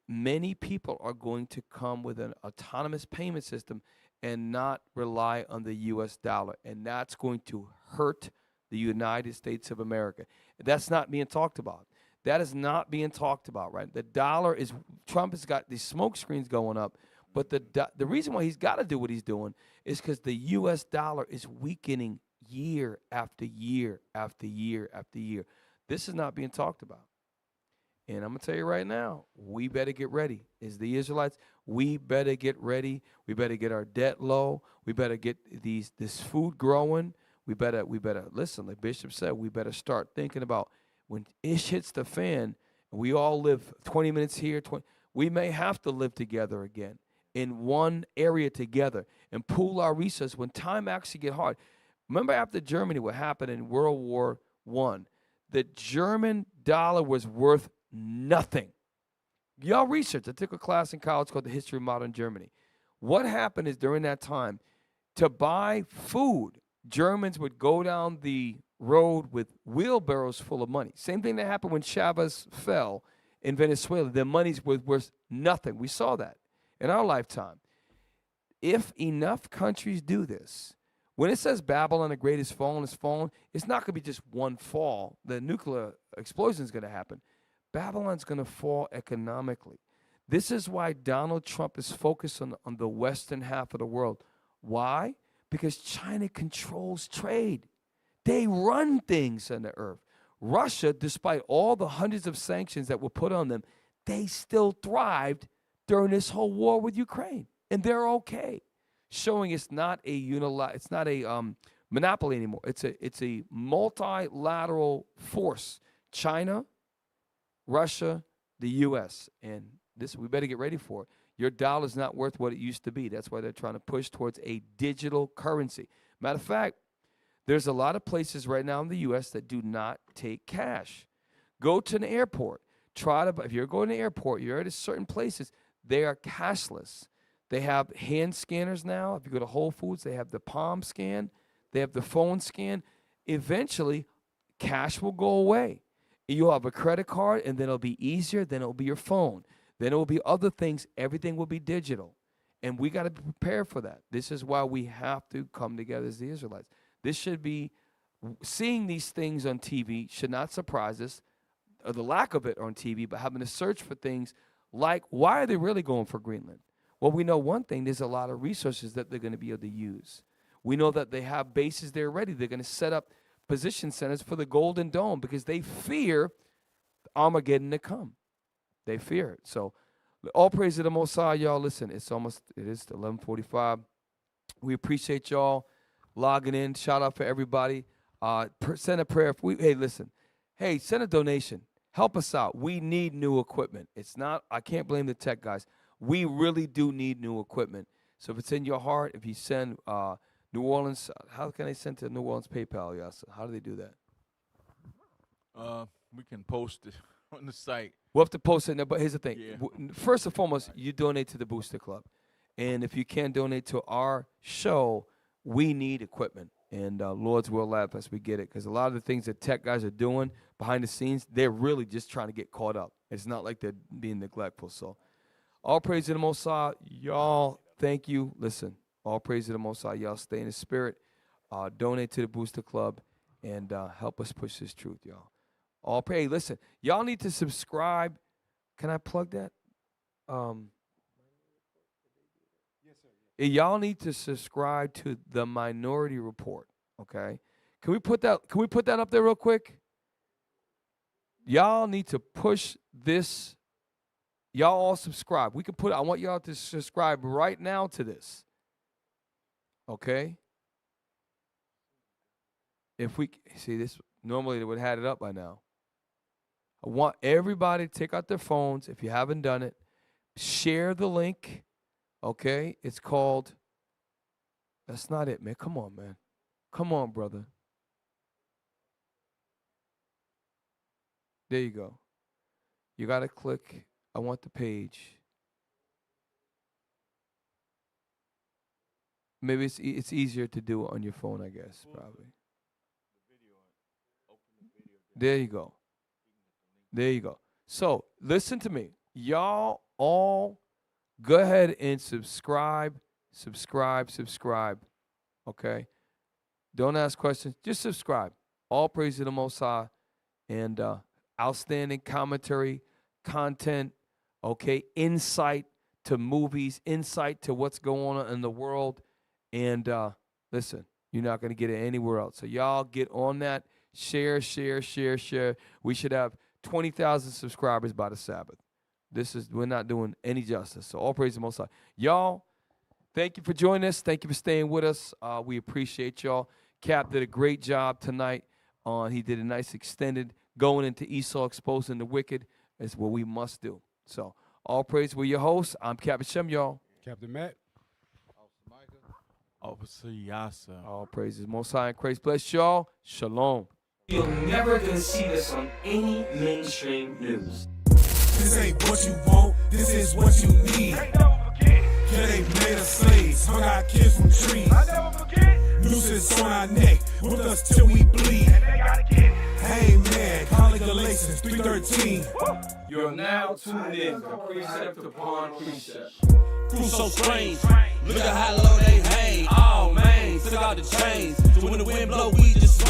many people are going to come with an autonomous payment system and not rely on the U.S. dollar. And that's going to hurt the United States of America. That's not being talked about. That is not being talked about, right? The dollar is, Trump has got these smoke screens going up, but the reason why he's got to do what he's doing is because the U.S. dollar is weakening year after year after year after year. This is not being talked about. And I'm going to tell you right now, we better get ready. As the Israelites, we better get ready. We better get our debt low. We better get this food growing. We better listen, like Bishop said, we better start thinking about when ish hits the fan, and we all live 20 minutes here, we may have to live together again in one area together and pool our resources when time actually get hard. Remember after Germany, what happened in World War I? The German dollar was worth nothing. Y'all research. I took a class in college called The History of Modern Germany. What happened is during that time, to buy food, Germans would go down the road with wheelbarrows full of money. Same thing that happened when Chavez fell in Venezuela. Their money's worth nothing. We saw that in our lifetime. If enough countries do this, when it says Babylon the Great is fallen, it's not going to be just one fall. The nuclear explosion is going to happen. Babylon's going to fall economically. This is why Donald Trump is focused on the western half of the world. Why? Because China controls trade. They run things on the earth. Russia, despite all the hundreds of sanctions that were put on them, they still thrived during this whole war with Ukraine, and they're okay, showing it's not a monopoly anymore. It's a multilateral force. China, Russia, the U.S., and this we better get ready for it. Your dollar's not worth what it used to be. That's why they're trying to push towards a digital currency. Matter of fact, there's a lot of places right now in the U.S. that do not take cash. Go to an airport. If you're going to the airport, you're at certain places, they are cashless. They have hand scanners now. If you go to Whole Foods, they have the palm scan. They have the phone scan. Eventually, cash will go away. You'll have a credit card, and then it'll be easier. Then it'll be your phone. Then it will be other things. Everything will be digital. And we got to be prepared for that. This is why we have to come together as the Israelites. This should be, seeing these things on TV should not surprise us, or the lack of it on TV, but having to search for things like, why are they really going for Greenland? Well, we know one thing, there's a lot of resources that they're going to be able to use. We know that they have bases there ready. They're going to set up position centers for the Golden Dome because they fear Armageddon to come. They fear it. So all praise to the Most High, y'all. Listen, it is 11:45. We appreciate y'all logging in. Shout out for everybody. Send a prayer. Send a donation. Help us out. We need new equipment. I can't blame the tech guys. We really do need new equipment. So if it's in your heart, if you send New Orleans, how can they send to New Orleans PayPal? Yes. How do they do that? We can post it on the site. We'll have to post it there, but here's the thing. Yeah. First and foremost, you donate to the Booster Club. And if you can't donate to our show, we need equipment. And Lord's will laugh as we get it. Because a lot of the things that tech guys are doing behind the scenes, they're really just trying to get caught up. It's not like they're being neglectful. So all praise to the Most High. Y'all, thank you. Listen, all praise to the Most High. Y'all stay in the spirit. Donate to the Booster Club. And help us push this truth, y'all. All praise. Listen, y'all need to subscribe. Can I plug that? Yes, sir. Y'all need to subscribe to the Minority Report. Okay, can we put that up there real quick? Y'all need to push this. Y'all all subscribe. I want y'all to subscribe right now to this. Okay. If we see this, normally they would have had it up by now. I want everybody to take out their phones. If you haven't done it, share the link. Okay? It's called, that's not it, man. Come on, man. Come on, brother. There you go. You got to click, I want the page. Maybe it's easier to do it on your phone, I guess, probably. There you go. There you go. So, listen to me. Y'all all go ahead and subscribe. Okay? Don't ask questions. Just subscribe. All praise to the Most High. And outstanding commentary, content, okay? Insight to movies, insight to what's going on in the world. And listen, you're not going to get it anywhere else. So y'all get on that. Share. We should have 20,000 subscribers by the Sabbath. We're not doing any justice. So all praise to the Most High. Y'all, thank you for joining us. Thank you for staying with us. We appreciate y'all. Cap did a great job tonight. He did a nice extended going into Esau, exposing the wicked. Is what we must do. So all praise. We're your hosts. I'm Captain Shem, y'all. Captain Matt. Officer Yasa. All praises. Most High and Christ bless y'all. Shalom. You're never gonna see this on any mainstream news. This ain't what you want, this is what you need. Yeah, they made us slaves, hung our kids from trees. Nooses on our neck, with us till we bleed. Hey man, calling Galatians 3:13. You're now tuned in to Preceptuponprecept. Who's so strange? Look at how low they hang. Oh man, took out the chains. So when the wind blow, we just